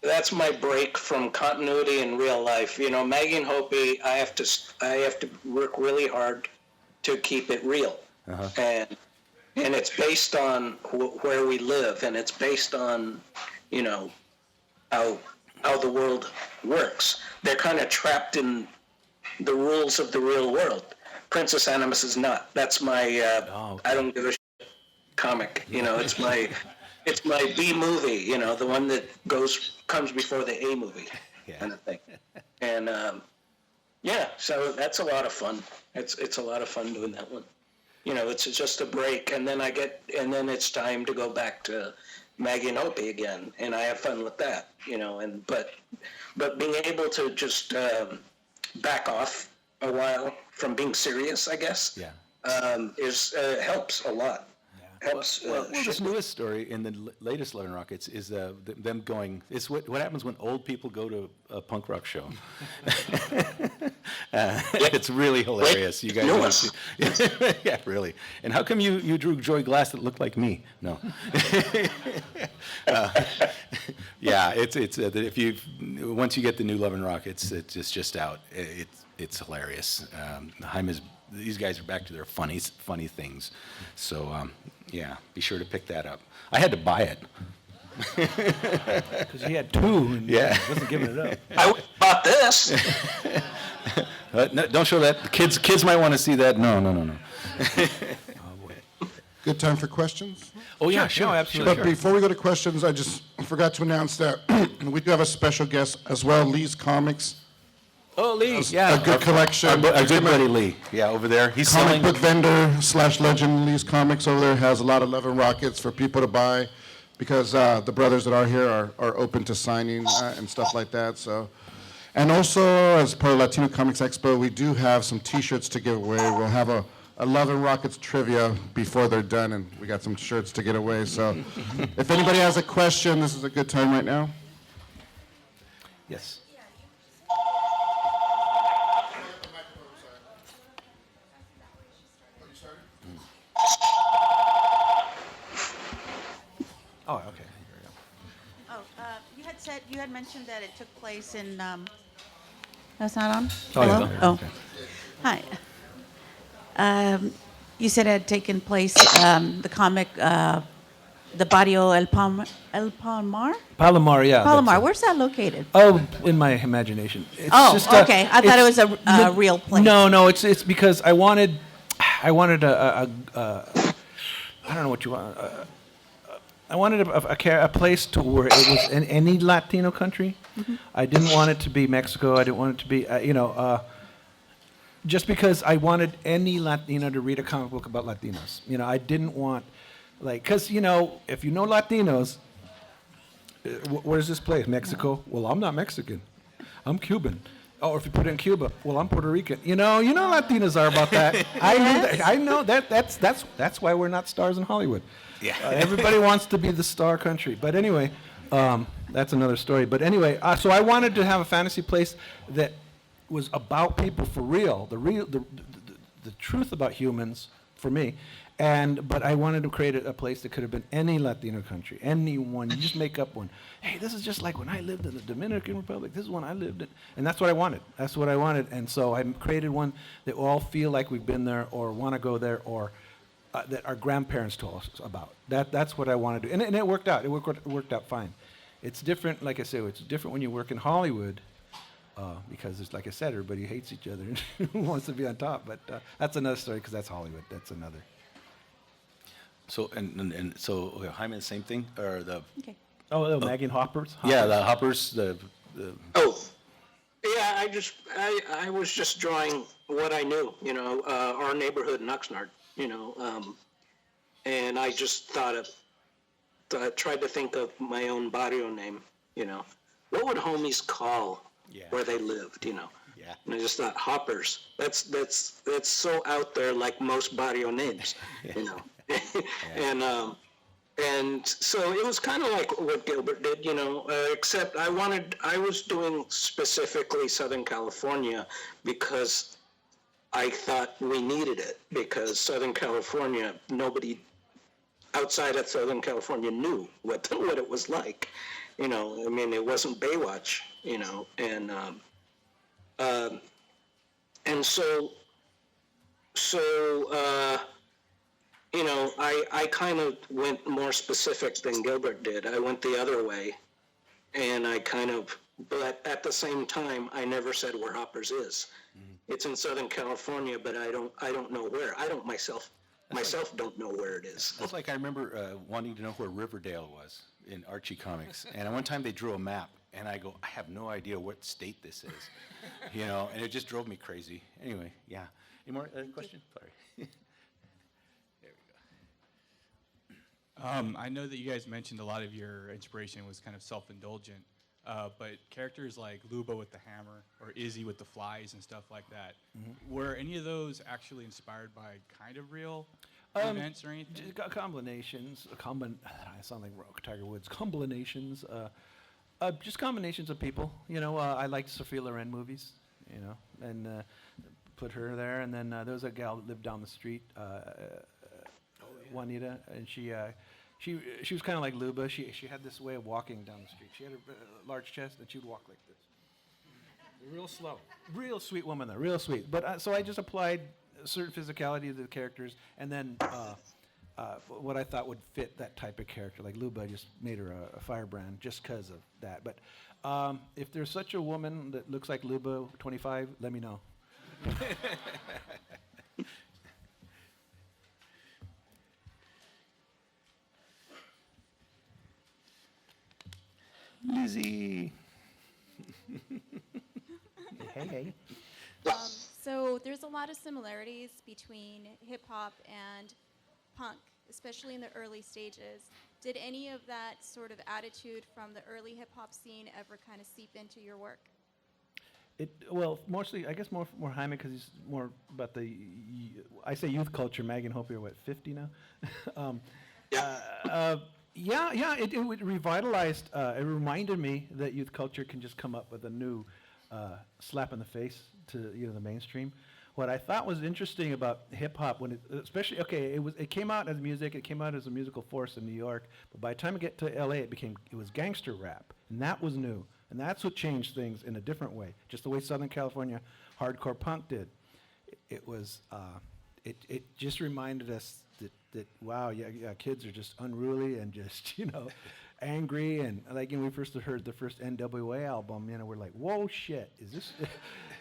That's my break from continuity in real life. Maggie and Hopi, I have to work really hard to keep it real, and it's based on where we live, and it's based on how the world works. They're kind of trapped in the rules of the real world. Princess Animus is not. That's my I don't give a shit comic. It's my B movie, the one that comes before the A movie, kind of thing. And so that's a lot of fun. It's a lot of fun doing that one. It's just a break, and then then it's time to go back to Maggie and Opie again, and I have fun with that. But being able to just back off a while from being serious, I guess, helps a lot. Helps. Well, this newest story in the latest Love and Rockets is them going. It's what happens when old people go to a punk rock show. It's really hilarious. You guys want to see? Yeah, really. And how come you drew Joy Glass that looked like me? No. It's if you once you get the new Love and Rockets, it's just out. It's hilarious. These guys are back to their funny things. So Yeah, be sure to pick that up. I had to buy it. Because he had two and Yeah. wasn't giving it up. I would've bought this. No, don't show that. The kids might want to see that. No. Good time for questions? Oh, yeah, No, sure. absolutely. But before we go to questions, I just forgot to announce that we do have a special guest as well, Lee's Comics. Oh, Lee. A Yeah. good collection. Our good buddy Lee. Yeah, over there. He's Comic selling. book vendor / legend. Lee's Comics over there has a lot of love and rockets for people to buy because the brothers that are here are open to signing and stuff like that. So, and also as part of Latino Comics Expo, we do have some T-shirts to give away. We'll have a Love and Rockets trivia before they're done, and we got some shirts to get away. So, if anybody has a question, this is a good time right now. Yes. Oh, okay. Oh, you had mentioned that it took place in, that's not on? Oh, yeah. Hello? Oh, hi. You said it had taken place, the comic, the Barrio El Palmar? Palomar, yeah. Palomar, where's that located? Oh, in my imagination. It's Oh, just, okay. I thought it it's- was a real place. No, it's because I wanted I don't know what you want. I wanted a place to where it was in any Latino country. Mm-hmm. I didn't want it to be Mexico. I didn't want it to be, just because I wanted any Latino to read a comic book about Latinos. I didn't want, because, if you know Latinos, where's this place? Mexico? Well, I'm not Mexican. I'm Cuban. Oh, if you put it in Cuba, well, I'm Puerto Rican. You know Latinos are about that. I knew that. I know that. That's why we're not stars in Hollywood. Yeah. Everybody wants to be the star country. But anyway, that's another story. But anyway, so I wanted to have a fantasy place that was about people for real, the truth about humans for me. But I wanted to create a place that could have been any Latino country, anyone. You just make up one. Hey, this is just like when I lived in the Dominican Republic. This is when I lived in, and that's what I wanted. That's what I wanted. And so I created one that all feel like we've been there or want to go there or that our grandparents told us about. That's what I want to do, and it worked out. It worked out fine. It's different, like I said, it's different when you work in Hollywood. Because it's like I said, everybody hates each other and wants to be on top. But that's another story because that's Hollywood. That's another. So and so Jaime, the same thing or the Okay. Oh, Maggie and Hoppers. yeah the hoppers the Oh, yeah, I was just drawing what I knew, our neighborhood in Oxnard, and I just tried to think of my own barrio name, what would homies call where they lived, Yeah. And I just thought Hoppers. That's so out there, like most barrio names, and so it was kind of like what Gilbert did, except I was doing specifically Southern California because I thought we needed it, because Southern California, nobody outside of Southern California knew what it was like. It wasn't Baywatch, and so I kind of went more specific than Gilbert did. I went the other way, and but at the same time, I never said where Hoppers is. Mm-hmm. It's in Southern California, but I don't know where. I don't myself don't know where it is. That's like I remember wanting to know where Riverdale was in Archie Comics, and one time they drew a map, and I go, I have no idea what state this is, and it just drove me crazy. Anyway, yeah. Any more questions? Sorry. I know that you guys mentioned a lot of your inspiration was kind of self-indulgent, but characters like Luba with the hammer or Izzy with the flies and stuff like that, were any of those actually inspired by kind of real events or anything? Combinations. I sound like Tiger Woods. Combinations. Just combinations of people. I liked Sophia Loren movies. And put her there. And then there was a gal that lived down the street, Juanita, and she was kind of like Luba. She had this way of walking down the street. She had a large chest, and she would walk like this, real slow. Real sweet woman, though, real sweet. But so I just applied a certain physicality to the characters, and then what I thought would fit that type of character. Like Luba, I just made her a firebrand just because of that. But if there's such a woman that looks like Luba, 25, let me know. Lizzie. Hey. So there's a lot of similarities between hip hop and punk, especially in the early stages. Did any of that sort of attitude from the early hip hop scene ever kind of seep into your work? Well, mostly, I guess more Jaime because he's more about I say youth culture. Maggie and Hope, you're what, 50 now? It revitalized. It reminded me that youth culture can just come up with a new slap in the face to the mainstream. What I thought was interesting about hip hop, it came out as music, it came out as a musical force in New York, but by the time it got to L.A., it was gangster rap, and that was new, and that's what changed things in a different way, just the way Southern California hardcore punk did. It was it just reminded us that wow, kids are just unruly and just angry, and like when we first heard the first NWA album, we're like, whoa, shit, is this,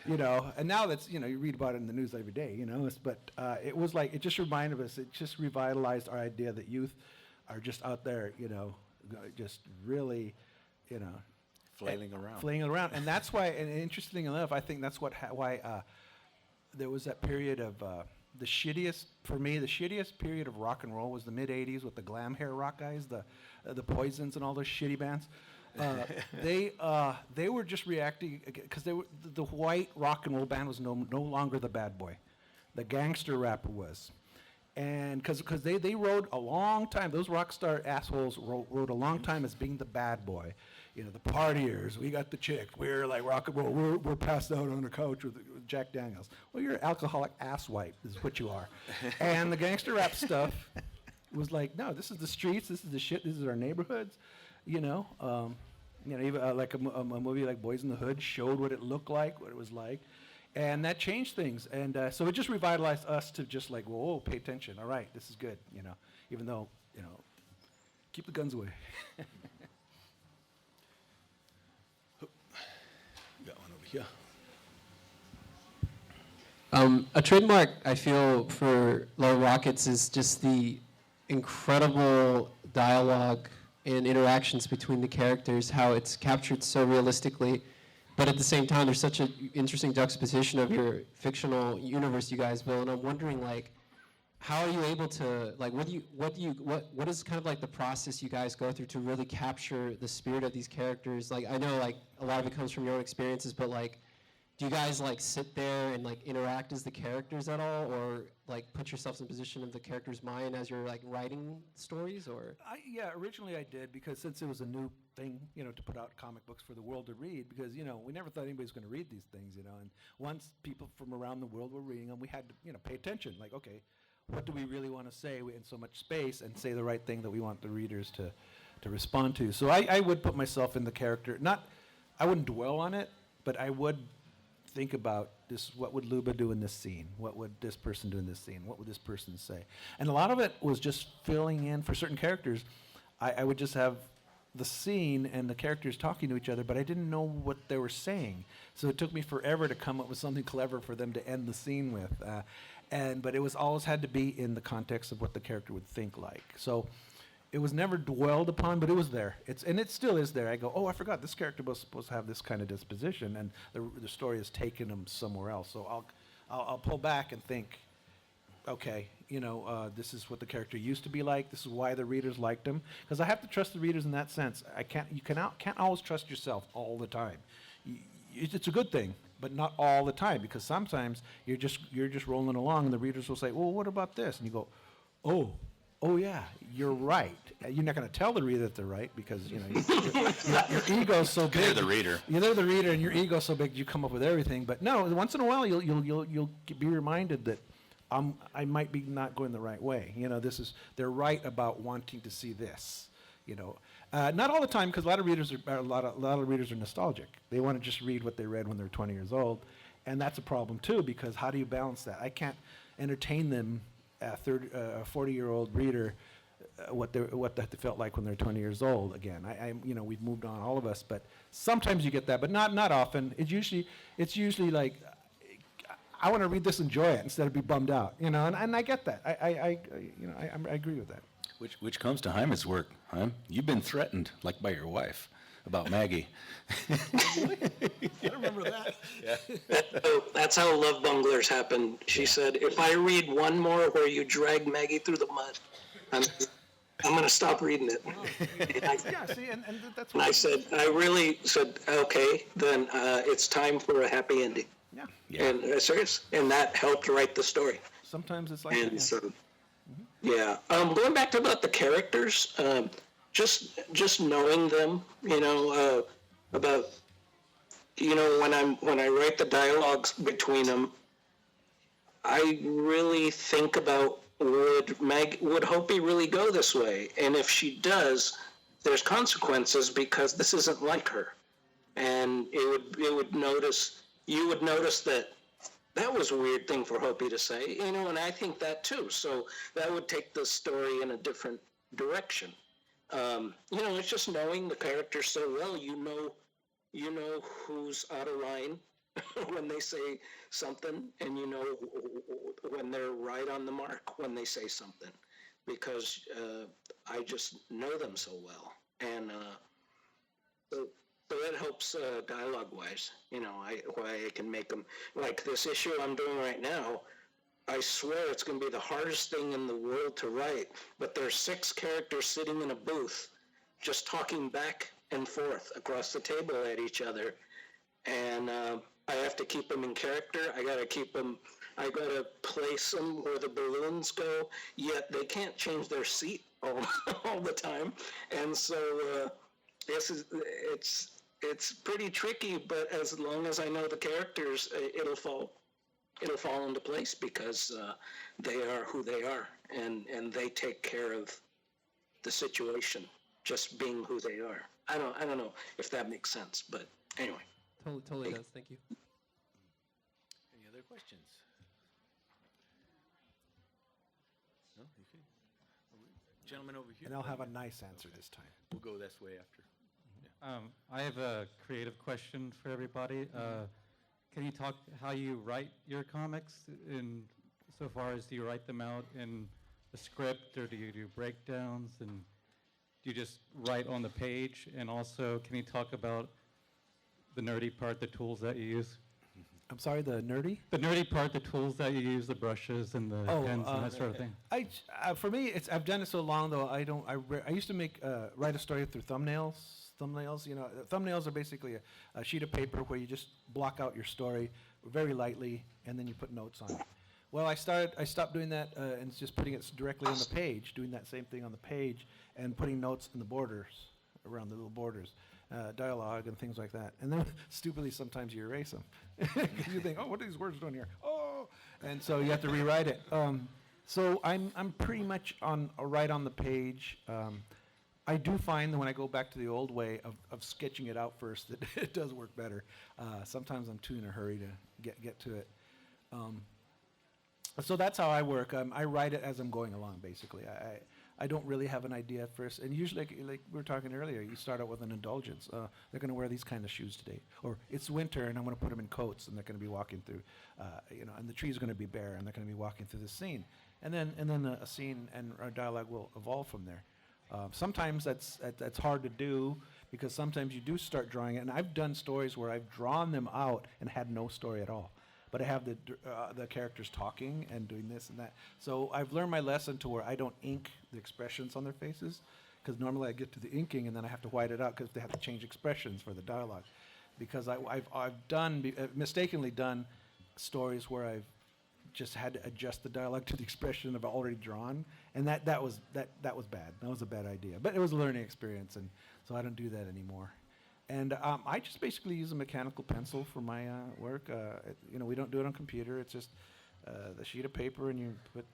and now that's you read about it in the news every day, but it was like it just reminded us, it just revitalized our idea that youth are just out there, just really, Flailing around. flailing around, and that's why. And interesting enough, I think that's why there was that period of. The shittiest period of rock and roll was the mid '80s with the glam hair rock guys, the Poisons and all those shitty bands. They were just reacting because the white rock and roll band was no longer the bad boy, the gangster rapper was, and because they rode a long time. Those rock star assholes rode a long time as being the bad boy. The partiers, we got the chick, we're like rock and roll, we're passed out on the couch with Jack Daniels. Well, you're an alcoholic asswipe, is what you are. And the gangster rap stuff was like, no, this is the streets, this is the shit, this is our neighborhoods, even like a movie like Boys in the Hood showed what it looked like, what it was like, and that changed things. And so it just revitalized us to just like, whoa, pay attention, all right, this is good, even though, keep the guns away. Got one over here. A trademark, I feel, for Low Rockets is just the incredible dialogue and interactions between the characters, how it's captured so realistically, but at the same time, there's such an interesting juxtaposition of your fictional universe you guys build, and I'm wondering, like, how are you able to, like, what is kind of like the process you guys go through to really capture the spirit of these characters? Like, I know, like, a lot of it comes from your own experiences, but, like, do you guys, like, sit there and, like, interact as the characters at all, or, like, put yourselves in position of the character's mind as you're, like, writing stories, or? Originally I did, because since it was a new thing, to put out comic books for the world to read, because, we never thought anybody was going to read these things, and once people from around the world were reading them, we had to, pay attention, like, okay, what do we really want to say in so much space, and say the right thing that we want the readers to respond to. So I would put myself in the character. I wouldn't dwell on it, but I would think about this, what would Luba do in this scene? What would this person do in this scene? What would this person say? And a lot of it was just filling in for certain characters. I would just have the scene and the characters talking to each other, but I didn't know what they were saying. So it took me forever to come up with something clever for them to end the scene with. But it was always had to be in the context of what the character would think like. So it was never dwelled upon, but it was there. It still is there. I go, oh, I forgot this character was supposed to have this kind of disposition, and the story has taken him somewhere else. So I'll pull back and think, okay, this is what the character used to be like. This is why the readers liked him, because I have to trust the readers in that sense. You can't always trust yourself all the time. It's a good thing, but not all the time, because sometimes you're just rolling along, and the readers will say, well, what about this? And you go, oh yeah, you're right. You're not going to tell the reader that they're right, because your ego's so big. They're the reader. You're the reader, and your ego's so big you come up with everything. But no, once in a while you'll be reminded that I might be not going the right way. They're right about wanting to see this. Not all the time, because a lot of readers are nostalgic. They want to just read what they read when they're 20 years old, and that's a problem too, because how do you balance that? I can't entertain them a 40-year-old reader what they felt like when they're 20 years old. Again, we've moved on, all of us, but sometimes you get that, but not often. It's usually like, I want to read this, enjoy it, instead of be bummed out, and I get that. I agree with that. Which comes to Jaime's work, huh? You've been threatened, like by your wife, about Maggie. I don't remember that. That's how love bunglers happen. She said, if I read one more where you drag Maggie through the mud, I'm going to stop reading it. Yeah, see, and that's And I said, I really said, okay, then it's time for a happy ending. yeah. Yeah. And serious, and that helped write the story. Sometimes it's like that. And Yeah. so, yeah. Going back to about the characters, just knowing them, about, when I write the dialogues between them, I really think about would Hopi really go this way? And if she does, there's consequences because this isn't like her. And you would notice that was a weird thing for Hopi to say, and I think that too. So that would take the story in a different direction. It's just knowing the characters so well, you know who's out of line when they say something, and when they're right on the mark when they say something, because I just know them so well, and so that helps dialogue-wise. Why I can make them, like this issue I'm doing right now. I swear it's going to be the hardest thing in the world to write, but there's 6 characters sitting in a booth just talking back and forth across the table at each other, and I have to keep them in character. I got to place them where the balloons go, yet they can't change their seat all the time, and so it's pretty tricky, but as long as I know the characters, it'll fall into place because they are who they are, and they take care of the situation, just being who they are. I don't know if that makes sense, but anyway. Totally does. Thank you. Any other questions? No? You okay? Gentleman over here. And I'll have a nice answer this time. We'll go this way after. I have a creative question for everybody. Can you talk how you write your comics, in so far as do you write them out in a script, or do you do breakdowns, and do you just write on the page? And also, can you talk about the nerdy part, the tools that you use? I'm sorry, the nerdy? The nerdy part, the tools that you use, the brushes and the pens and that sort of thing. For me, I've done it so long though. I used to write a story through thumbnails. Thumbnails are basically a sheet of paper where you just block out your story very lightly, and then you put notes on it. Well, I stopped doing that and just putting it directly on the page, doing that same thing on the page, and putting notes in the borders, around the little borders, dialogue and things like that. And then, stupidly, sometimes you erase them. You think, oh, what are these words doing here? Oh, and so you have to rewrite it. So I'm pretty much right on the page. I do find that when I go back to the old way of sketching it out first, that it does work better. Sometimes I'm too in a hurry to get to it. So that's how I work. I write it as I'm going along, basically. I don't really have an idea at first. And usually, like we were talking earlier, you start out with an indulgence. They're going to wear these kind of shoes today. Or it's winter, and I'm going to put them in coats, and they're going to be walking through, and the trees are going to be bare, and they're going to be walking through the scene. And then a scene and our dialogue will evolve from there. Sometimes that's hard to do because sometimes you do start drawing it. And I've done stories where I've drawn them out and had no story at all. But I have the characters talking and doing this and that. So I've learned my lesson to where I don't ink the expressions on their faces, because normally I get to the inking and then I have to white it out because they have to change expressions for the dialogue. Because I've mistakenly done stories where I've just had to adjust the dialogue to the expression I've already drawn, and that was bad. That was a bad idea. But it was a learning experience, and so I don't do that anymore. And I just basically use a mechanical pencil for my work. We don't do it on computer. It's just the sheet of paper, and you put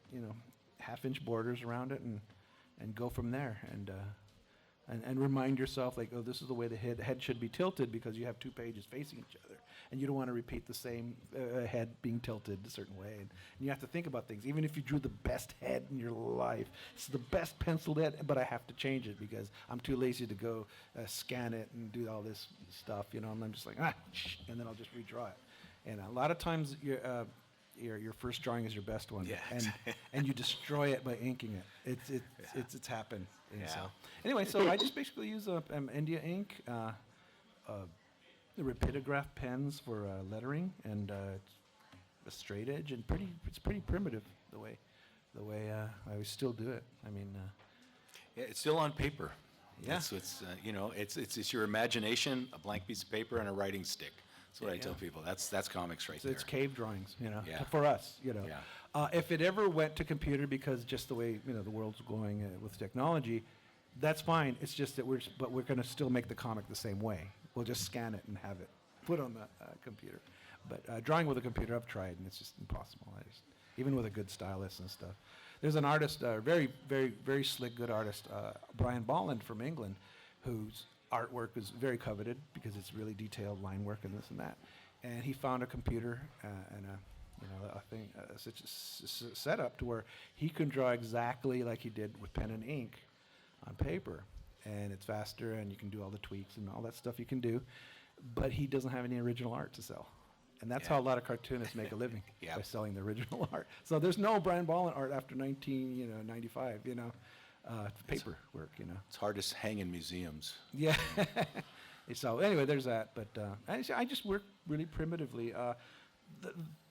half-inch borders around it, and go from there. And And remind yourself, like, oh, this is the way the head should be tilted because you have two pages facing each other. And you don't want to repeat the same head being tilted a certain way. And you have to think about things. Even if you drew the best head in your life, it's the best penciled head, but I have to change it because I'm too lazy to go scan it and do all this stuff, and I'm just like, and then I'll just redraw it. And a lot of times your first drawing is your best one. Yeah. And you destroy it by inking it. It's happened. And Yeah. so, anyway, so I just basically use India ink, the rapidograph pens for lettering, and a straight edge, and it's pretty primitive the way I still do it. I mean, Yeah, it's still on paper. Yeah. It's your imagination, a blank piece of paper, and a writing stick. That's what I tell people. That's comics right so there. it's cave drawings, Yeah. for us, Yeah. If it ever went to computer because just the way the world's going with technology, that's fine. It's just that we're going to still make the comic the same way. We'll just scan it and have it put on the computer. But drawing with a computer, I've tried, and it's just impossible. Even with a good stylus and stuff. There's an artist, very, very, very slick, good artist, Brian Bolland from England, whose artwork is very coveted because it's really detailed line work and this and that. And he found a computer and a thing, such a setup to where he can draw exactly like he did with pen and ink on paper. And it's faster, and you can do all the tweaks and all that stuff you can do. But he doesn't have any original art to sell. And that's how a lot of cartoonists make a living, Yeah. by selling the original art. So there's no Brian Bolland art after 1995, paper work, It's hard to hang in museums. Yeah. So anyway, there's that. But I just work really primitively.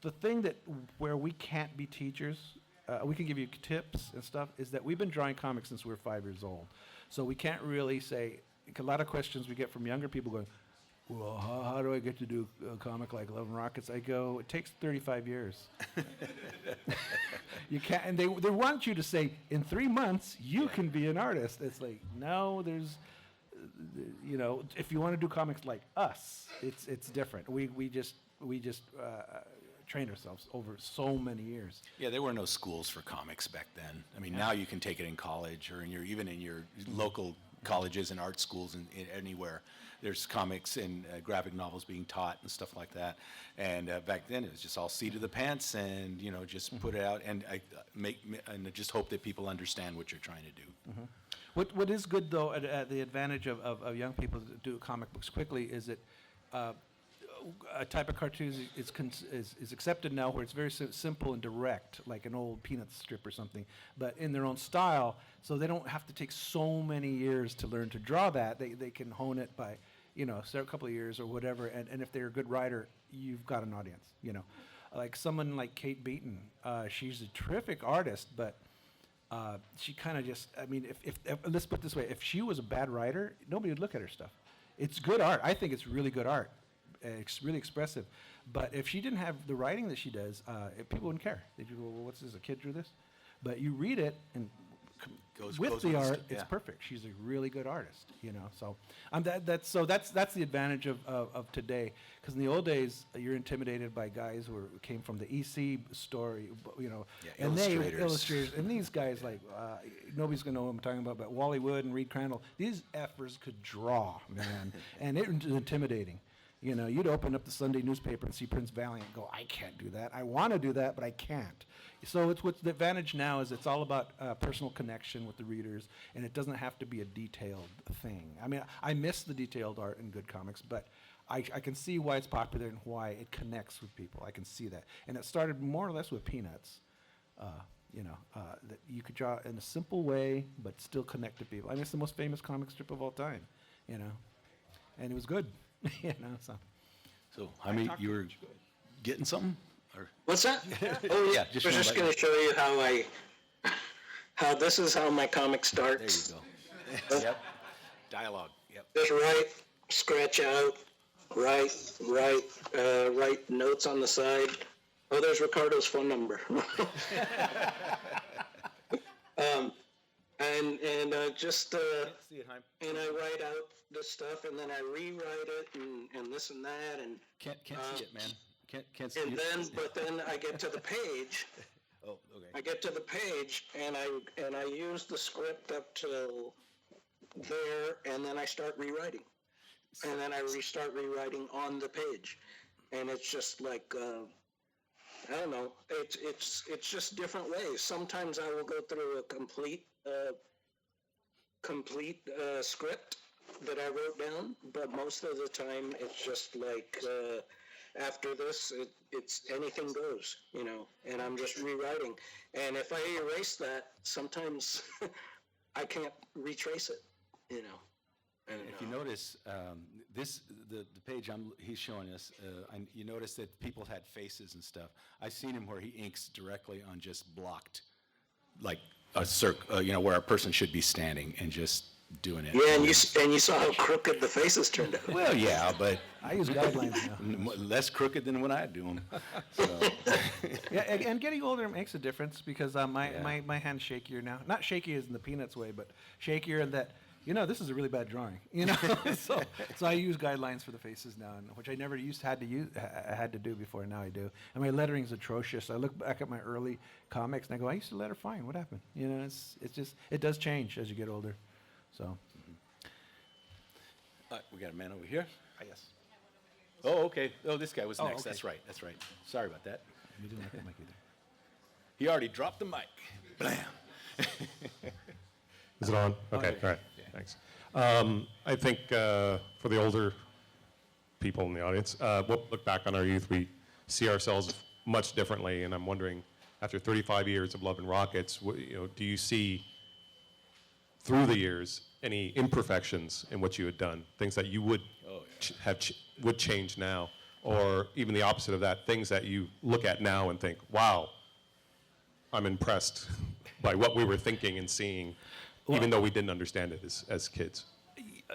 The thing where we can't be teachers, we can give you tips and stuff, is that we've been drawing comics since we were 5 years old. So we can't really say, a lot of questions we get from younger people going, well, how do I get to do a comic like Love and Rockets? I go, it takes 35 years. You can't, and they want you to say, in 3 months, you can be an artist. It's like, no, there's, if you want to do comics like us, it's different. We just trained ourselves over so many years. Yeah, there were no schools for comics back then. I mean, now you can take it in college or even in your local colleges and art schools and anywhere. There's comics and graphic novels being taught and stuff like that. And back then it was just all seat of the pants and just put it out and and just hope that people understand what you're trying to do. What is good though, the advantage of young people that do comic books quickly is that a type of cartoon is accepted now where it's very simple and direct, like an old Peanuts strip or something, but in their own style, so they don't have to take so many years to learn to draw that. They can hone it by, a couple of years or whatever, and if they're a good writer, you've got an audience, Like someone like Kate Beaton, she's a terrific artist, but she kind of just, if let's put it this way, if she was a bad writer, nobody would look at her stuff. It's good art. I think it's really good art. It's really expressive. But if she didn't have the writing that she does, people wouldn't care. They'd go, well, what's this, a kid drew this? But you read it, and with the art, it's perfect. She's a really good artist, So that's the advantage of today. Because in the old days, you're intimidated by guys who came from the EC story, and illustrators. And these guys, like, nobody's going to know what I'm talking about, but Wally Wood and Reed Crandall, these effers could draw, man. And it was intimidating. You'd open up the Sunday newspaper and see Prince Valiant and go, I can't do that. I want to do that, but I can't. So what's the advantage now is it's all about personal connection with the readers, and it doesn't have to be a detailed thing. I miss the detailed art in good comics, but I can see why it's popular and why it connects with people. I can see that. And it started more or less with Peanuts, that you could draw in a simple way, but still connect to people. It's the most famous comic strip of all time, and it was good. So, Jaime, you were getting something? Or? What's that? Oh, yeah. I was just going to show you how this is how my comic There you starts. go. Yep. Dialogue. Yep. Just write, scratch out, write notes on the side. Oh, there's Ricardo's phone number. And just See it, Jaime. and I write out this stuff, and then I rewrite it, and this and that, and Can't see it, man. Can't see and it. then I get to the page. Oh, okay. I get to the page, and I use the script up till there, and then I start rewriting. And then I restart rewriting on the page. And it's just like, I don't know, it's just different ways. Sometimes I will go through a complete script that I wrote down, but most of the time it's just like, after this, it's anything goes, you know, and I'm just rewriting. And if I erase that, sometimes I can't retrace it, you know. And, If you notice, the page he's showing us, you notice that people had faces and stuff. I've seen him where he inks directly on just blocked, like a circle, you know, where a person should be standing and just doing it. yeah, and you saw how crooked the faces turned out. Well, yeah, but I use guidelines now. less crooked than when I do them. So. Yeah, and getting older makes a difference because my hand's shakier now. Not shaky as in the Peanuts way, but shakier in that, you know, this is a really bad drawing. You know, so I use guidelines for the faces now, which I never had to do before. Now I do, and my lettering's atrocious. I look back at my early comics and I go, I used to letter fine. What happened? You know, it does change as you get older. So. We got a man over here. Yes. Oh, okay. Oh, this guy was next. okay. That's right. That's right. Sorry about that. You didn't like the mic either. He already dropped the mic. Blam. Is it on? Okay, all right, thanks. I think for the older people in the audience, we'll look back on our youth, we see ourselves much differently, and I'm wondering, after 35 years of Love and Rockets, do you see, through the years, any imperfections in what you had done, things that you would would change now, or even the opposite of that, things that you look at now and think, wow, I'm impressed by what we were thinking and seeing, even though we didn't understand it as kids?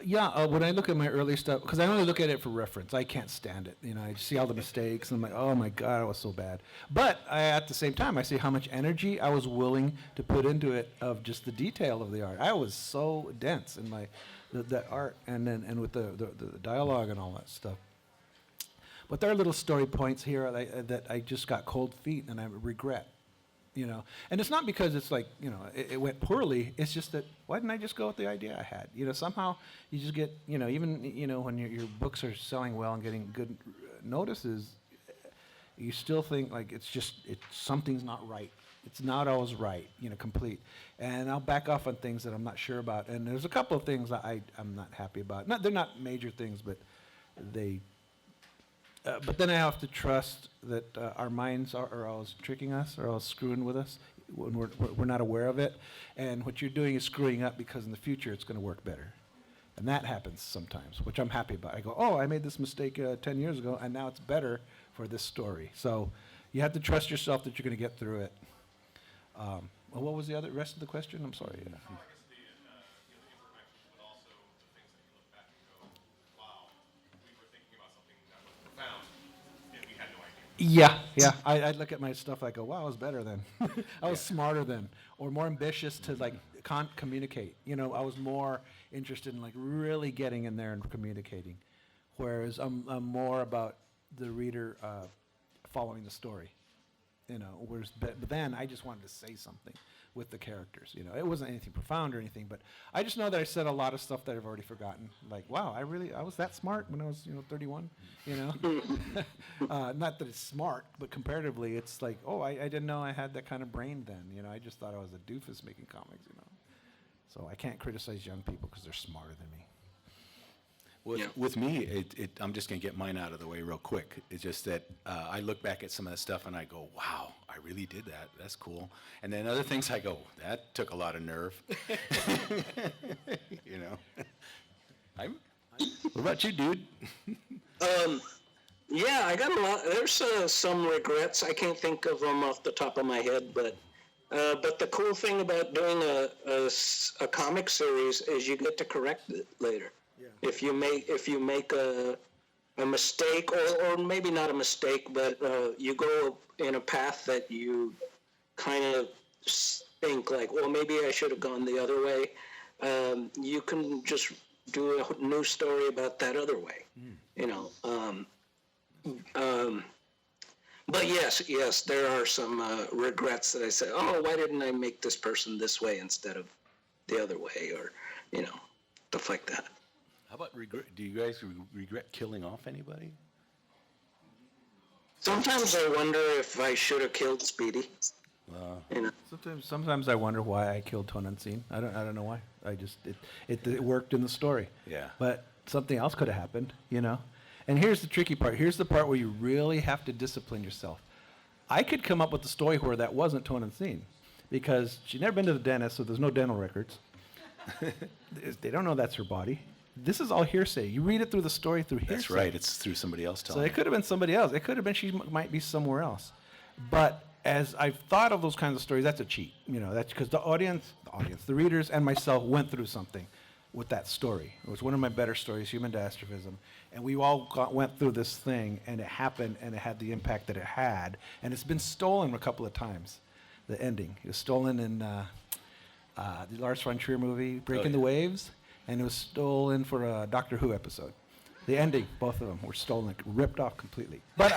Yeah, when I look at my early stuff, because I only look at it for reference. I can't stand it. You know, I see all the mistakes, and I'm like, oh my God, it was so bad. But at the same time, I see how much energy I was willing to put into it of just the detail of the art. I was so dense in that art, and with the dialogue and all that stuff. But there are little story points here that I just got cold feet, and I regret. You know, and it's not because it's like, you know, it went poorly. It's just that, why didn't I just go with the idea I had? You know, somehow you just get, you know, even, you know, when your books are selling well and getting good notices, you still think like something's not right. It's not always right, you know, complete. And I'll back off on things that I'm not sure about. And there's a couple of things that I'm not happy about. They're not major things, but but then I have to trust that our minds are always tricking us, or always screwing with us when we're not aware of it. And what you're doing is screwing up because in the future it's going to work better. And that happens sometimes, which I'm happy about. I go, oh, I made this mistake 10 years ago, and now it's better for this story. So you have to trust yourself that you're going to get through it. Well, what was the rest of the question? I'm sorry. Yeah. I look at my stuff, I go, wow, I was better then. I was smarter then, or more ambitious to like communicate. You know, I was more interested in like really getting in there and communicating, whereas I'm more about the reader following the story. You know, but then I just wanted to say something with the characters. You know, it wasn't anything profound or anything, but I just know that I said a lot of stuff that I've already forgotten. Like, wow, I was that smart when I was, 31. You know, not that it's smart, but comparatively, it's like, oh, I didn't know I had that kind of brain then. You know, I just thought I was a doofus making comics. You know, so I can't criticize young people because they're smarter than me. With me, I'm just going to get mine out of the way real quick. It's just that I look back at some of that stuff and I go, wow, I really did that. That's cool. And then other things I go, that took a lot of nerve. You know. What about you, dude? Yeah, I got a lot. There's some regrets. I can't think of them off the top of my head, but the cool thing about doing a comic series is you get to correct it later. Yeah. If you make a mistake, or maybe not a mistake, but you go in a path that you kind of think like, well, maybe I should have gone the other way. You can just do a new story about that other way. You know. But yes, there are some regrets that I say, oh, why didn't I make this person this way instead of the other way, or, you know. stuff like that. How about regret? Do you guys regret killing off anybody? Sometimes I wonder if I should have killed Speedy. You know, Sometimes I wonder why I killed Tonantzin. I don't know why. It worked in the story. Yeah. But something else could have happened, you know. And here's the tricky part. Here's the part where you really have to discipline yourself. I could come up with a story where that wasn't Tonantzin, because she'd never been to the dentist, so there's no dental records. They don't know that's her body. This is all hearsay. You read it through the story through hearsay. That's right. It's through somebody else So telling. it could have been somebody else. It could have been she might be somewhere else. But as I've thought of those kinds of stories, that's a cheat. You know, that's because the readers and myself went through something with that story. It was one of my better stories, Human Dastrophism. And we all went through this thing, and it happened, and it had the impact that it had. And it's been stolen a couple of times, the ending. It was stolen in the Lars von Trier movie, Breaking the Waves, and it was stolen for a Doctor Who episode. The ending, both of them were stolen, ripped off completely. But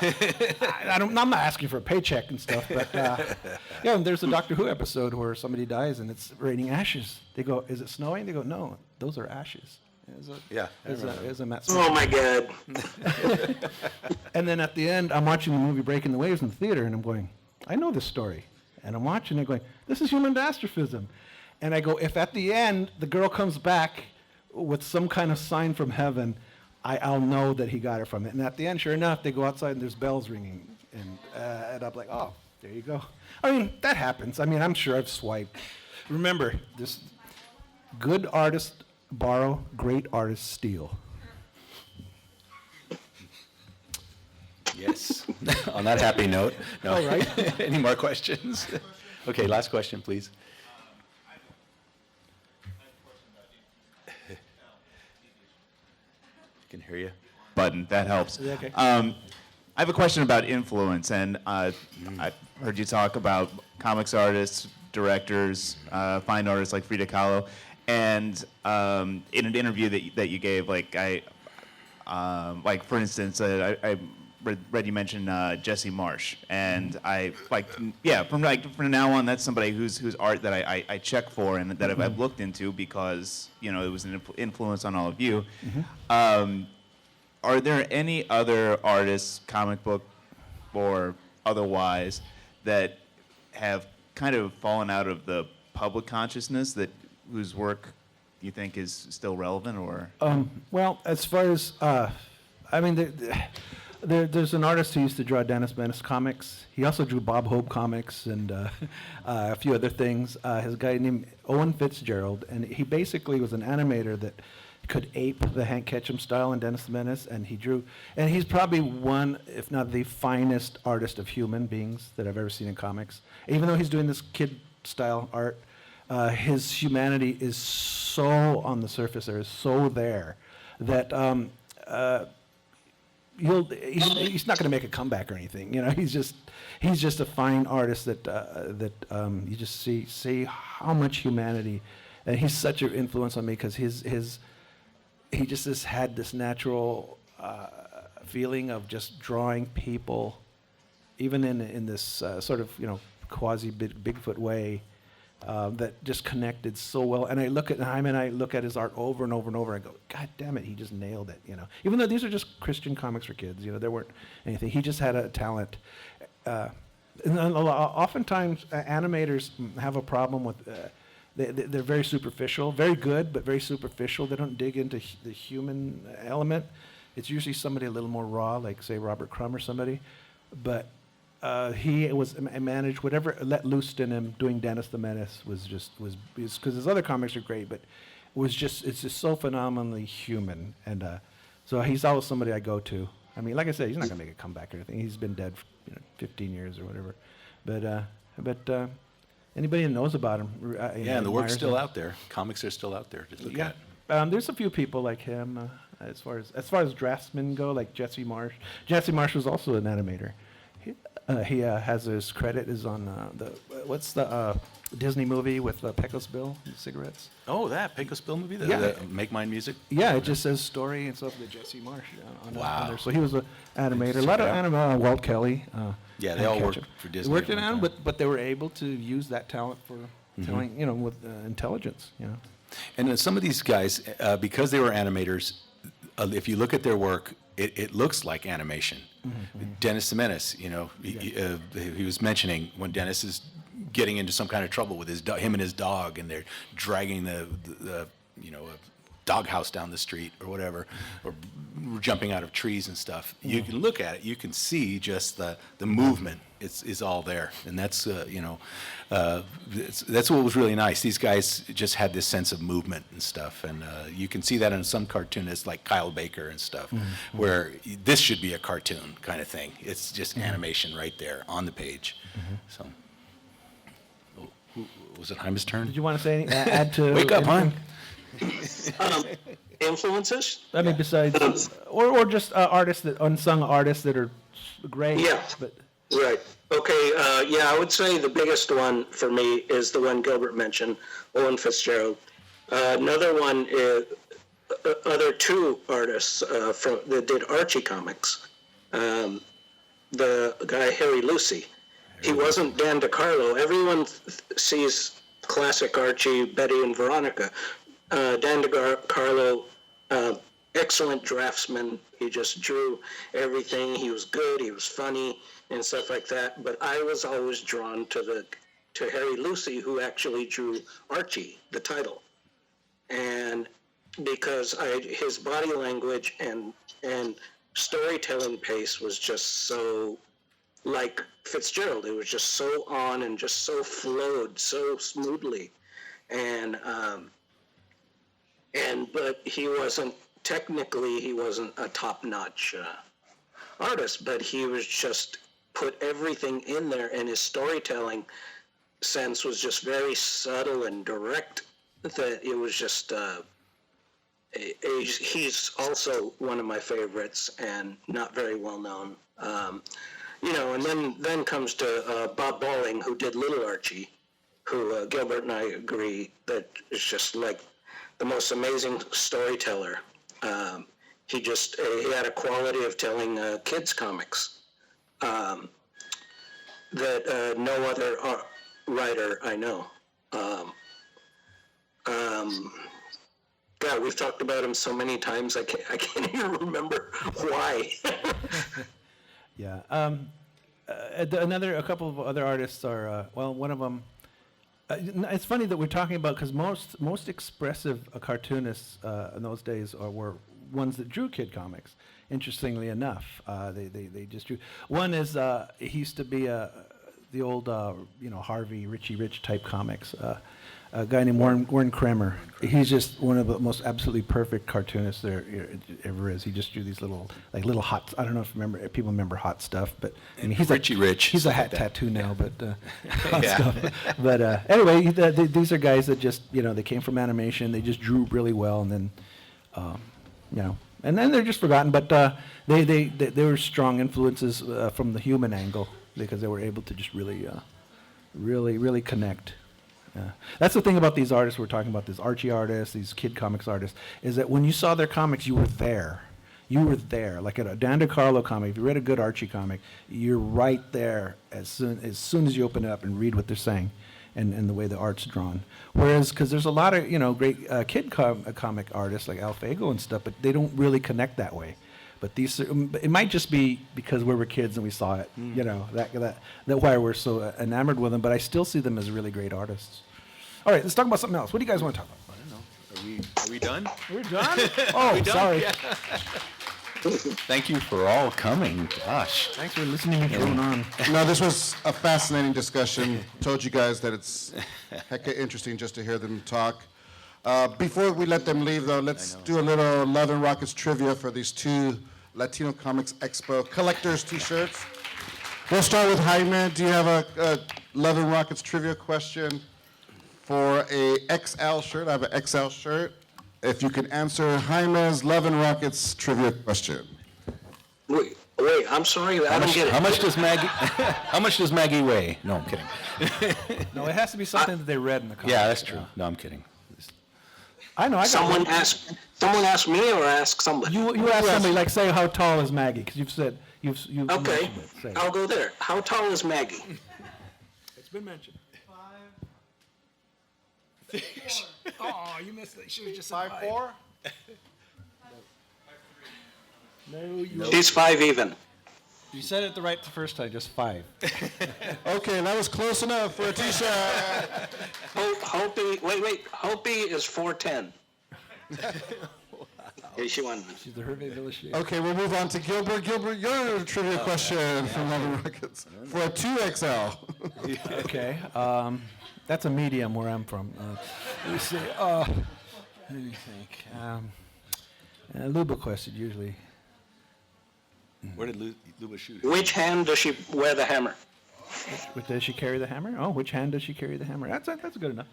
I'm not asking for a paycheck and stuff, but yeah, and there's a Doctor Who episode where somebody dies and it's raining ashes. They go, "Is it snowing?" They go, "No, those are ashes." Yeah. Is a Matt oh my God. And then at the end, I'm watching the movie Breaking the Waves in the theater, and I'm going, I know this story. And I'm watching it going, this is Human Dastrophism. And I go, if at the end the girl comes back with some kind of sign from heaven, I'll know that he got it from it. And at the end, sure enough, they go outside and there's bells ringing. And I'm like, oh, there you go. I mean, that happens. I mean, I'm sure I've swiped. Remember, this good artists borrow, great artists steal. Yes. On that happy note. No. All right. Any more questions? Okay, last question, please. Can hear you. Button, that helps. Yeah, okay. I have a question about influence, and I've heard you talk about comics artists, directors, fine artists like Frida Kahlo, and in an interview that you gave, like for instance, I read you mention Jesse Marsh, and from now on, that's somebody whose art that I check for and that I've looked into because it was an influence on all of you. Are there any other artists, comic book or otherwise, that have kind of fallen out of the public consciousness whose work you think is still relevant, or? Well, as far as there's an artist who used to draw Dennis Menace comics. He also drew Bob Hope comics and a few other things. His a guy named Owen Fitzgerald, and he basically was an animator that could ape the Hank Ketchum style in Dennis the Menace, and he's probably one, if not the finest artist of human beings that I've ever seen in comics. Even though he's doing this kid style art, his humanity is so on the surface, or is so there, that he's not going to make a comeback or anything. He's just a fine artist that you just see how much humanity, and he's such an influence on me because he just had this natural feeling of just drawing people, even in this sort of quasi Bigfoot way, that just connected so well. And I look at Jaime and I look at his art over and over and over. And I go, God damn it, he just nailed it. Even though these are just Christian comics for kids, there weren't anything. He just had a talent. And oftentimes animators have a problem with. They're very superficial, very good, but very superficial. They don't dig into the human element. It's usually somebody a little more raw, like say Robert Crumb or somebody. But he managed whatever let loose in him doing Dennis the Menace was because his other comics are great, but it's just so phenomenally human. And so he's always somebody I go to. I mean, like I said, he's not gonna make a comeback or anything. He's been dead for 15 years or whatever. But anybody that knows about him, And the work's admires still him. out there. Comics are still out there to look Yeah, at. there's a few people like him. As far as draftsmen go, like Jesse Marsh. Jesse Marsh was also an animator. He has his credit is on what's the Disney movie with Pecos Bill, the cigarettes. Oh, that Pecos Bill movie, Yeah. the Make Mine Music. Yeah, it just says story and stuff with Jesse Marsh on Wow. there. So he was an animator. A Check lot it of out. anime. Walt Kelly. Yeah, they Hank all worked Ketchum. for They Disney. worked at in one anime, time. but they were able to use that talent for telling, with intelligence. And then some of these guys, because they were animators, if you look at their work, it looks like animation. Dennis Jimenez, he was mentioning when Dennis is getting into some kind of trouble with him and his dog, and they're dragging the doghouse down the street or whatever, or jumping out of trees and stuff. You can look at it, you can see just the movement is all there, and that's that's what was really nice. These guys just had this sense of movement and stuff, and you can see that in some cartoonists like Kyle Baker and stuff, where this should be a cartoon kind of thing. It's just animation right there on the page. So, was it Jaime's turn? Did you want to say anything? Add to? Wake up, anything? Influences? I mean, besides, or just artists unsung artists that are great. Yeah. But Right. Okay. Yeah, I would say the biggest one for me is the one Gilbert mentioned, Owen Fitzgerald. Another one is other two artists that did Archie comics. The guy Harry Lucy. He wasn't Dan DeCarlo. Everyone sees classic Archie, Betty and Veronica. Dan DeCarlo, excellent draftsman. He just drew everything. He was good. He was funny and stuff like that. But I was always drawn to Harry Lucy, who actually drew Archie, the title, and because his body language and storytelling pace was just so like Fitzgerald. It was just so on and just so flowed so smoothly, but he wasn't a top-notch artist, but he was just put everything in there, and his storytelling sense was just very subtle and direct, that it was just he's also one of my favorites and not very well known. And then comes to Bob Balling, who did Little Archie, who Gilbert and I agree that is just like the most amazing storyteller. He had a quality of telling kids comics that no other writer I know. God, we've talked about him so many times, I can't even remember why. yeah, a couple of other artists are one of them. It's funny that we're talking about, because most expressive cartoonists in those days were ones that drew kid comics. Interestingly enough, they just drew. One is he used to be the old Harvey Richie Rich type comics. A guy named Warren Kremer. He's just one of the most absolutely perfect cartoonists there ever is. He just drew these little hot. I don't know if people remember Hot Stuff, but I mean, he's Richie Rich. He's a hat tattoo now, but Hot Stuff. But anyway, these are guys that just they came from animation. They just drew really well, and then and then they're just forgotten. But they were strong influences from the human angle, because they were able to just really connect. Yeah. That's the thing about these artists we're talking about, these Archie artists, these kid comics artists, is that when you saw their comics, you were there. You were there. Like a Dan DeCarlo comic, if you read a good Archie comic, you're right there as soon as you open it up and read what they're saying and the way the art's drawn. Whereas, because there's a lot of great kid comic artists like Al Fago and stuff, but they don't really connect that way. But it might just be because we were kids and we saw it, that why we're so enamored with them. But I still see them as really great artists. All right, let's talk about something else. What do you guys want to talk about? I don't know. Are we done? We're done? Oh, sorry. Yeah. Thank you for all coming. Gosh. Thanks for listening and going on. No, this was a fascinating discussion. Told you guys that it's hecka interesting just to hear them talk. Before we let them leave, though, let's do a little Love and Rockets trivia for these 2 Latino Comics Expo collectors T-shirts. We'll start with Jaime. Do you have a Love and Rockets trivia question for a XL shirt? I have an XL shirt. If you can answer Jaime's Love and Rockets trivia question. Wait, I'm sorry, I don't get it. How much does Maggie weigh? No, I'm kidding. No, it has to be something that they read in the comic. Yeah, that's true. No, I'm kidding. I know. Someone ask me or ask somebody? You ask somebody, like, say, how tall is Maggie? Because you've said you've Okay, mentioned it. Say it. I'll go there. How tall is Maggie? It's been mentioned. Oh, you missed it. She was just 5'4"? No, you. She's 5 even. You said it right the first time, just 5. Okay, that was close enough for a t-shirt. Hopi is 4'10". Okay, she won. She's the Hervé Villachet. Okay, we'll move on to Gilbert. Gilbert, your trivia question from Level Rockets for a 2XL. Okay, that's a medium where I'm from. Let me see. Let me think. Luba question usually. Where did Luba shoot? Which hand does she wear the hammer? Does she carry the hammer? Oh, which hand does she carry the hammer? That's good enough.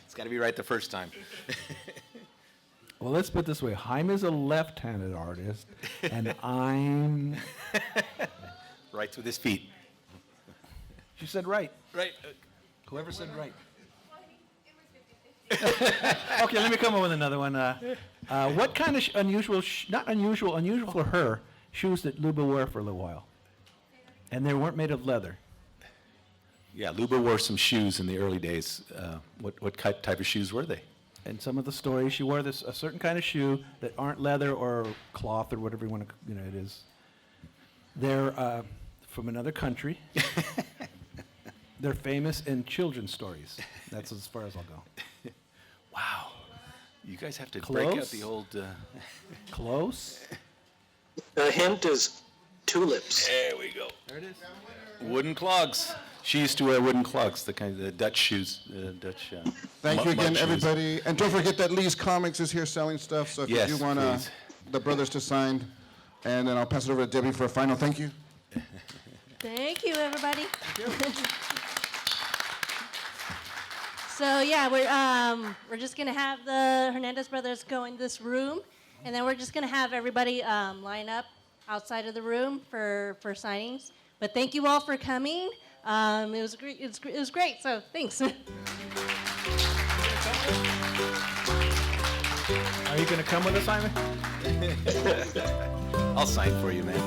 It's got to be right the first time. Well, let's put it this way. Jaime is a left-handed artist, and I'm... Right with his feet. She said right. Right. Whoever said right. Okay, let me come up with another one. What kind of not unusual for her, shoes that Luba wore for a little while? And they weren't made of leather. Yeah, Luba wore some shoes in the early days. What type of shoes were they? And some of the stories, she wore a certain kind of shoe that aren't leather or cloth or whatever you want to, it is. They're from another country. They're famous in children's stories. That's as far as I'll go. Wow. You guys have to break out Close? the old... Close. The hint is tulips. There we go. There it is. Wooden clogs. She used to wear wooden clogs, the Dutch shoes, Dutch. Thank you mud again, shoes. everybody. And don't forget that Lee's Comics is here selling stuff, so if Yes, you want please. the brothers to sign, and then I'll pass it over to Debbie for a final thank you. Thank you, everybody. So yeah, we're just gonna have the Hernandez brothers go in this room, and then we're just gonna have everybody line up outside of the room for signings. But thank you all for coming. It was great. It was great. So thanks. Are you going to come with us, Simon? I'll sign for you, man.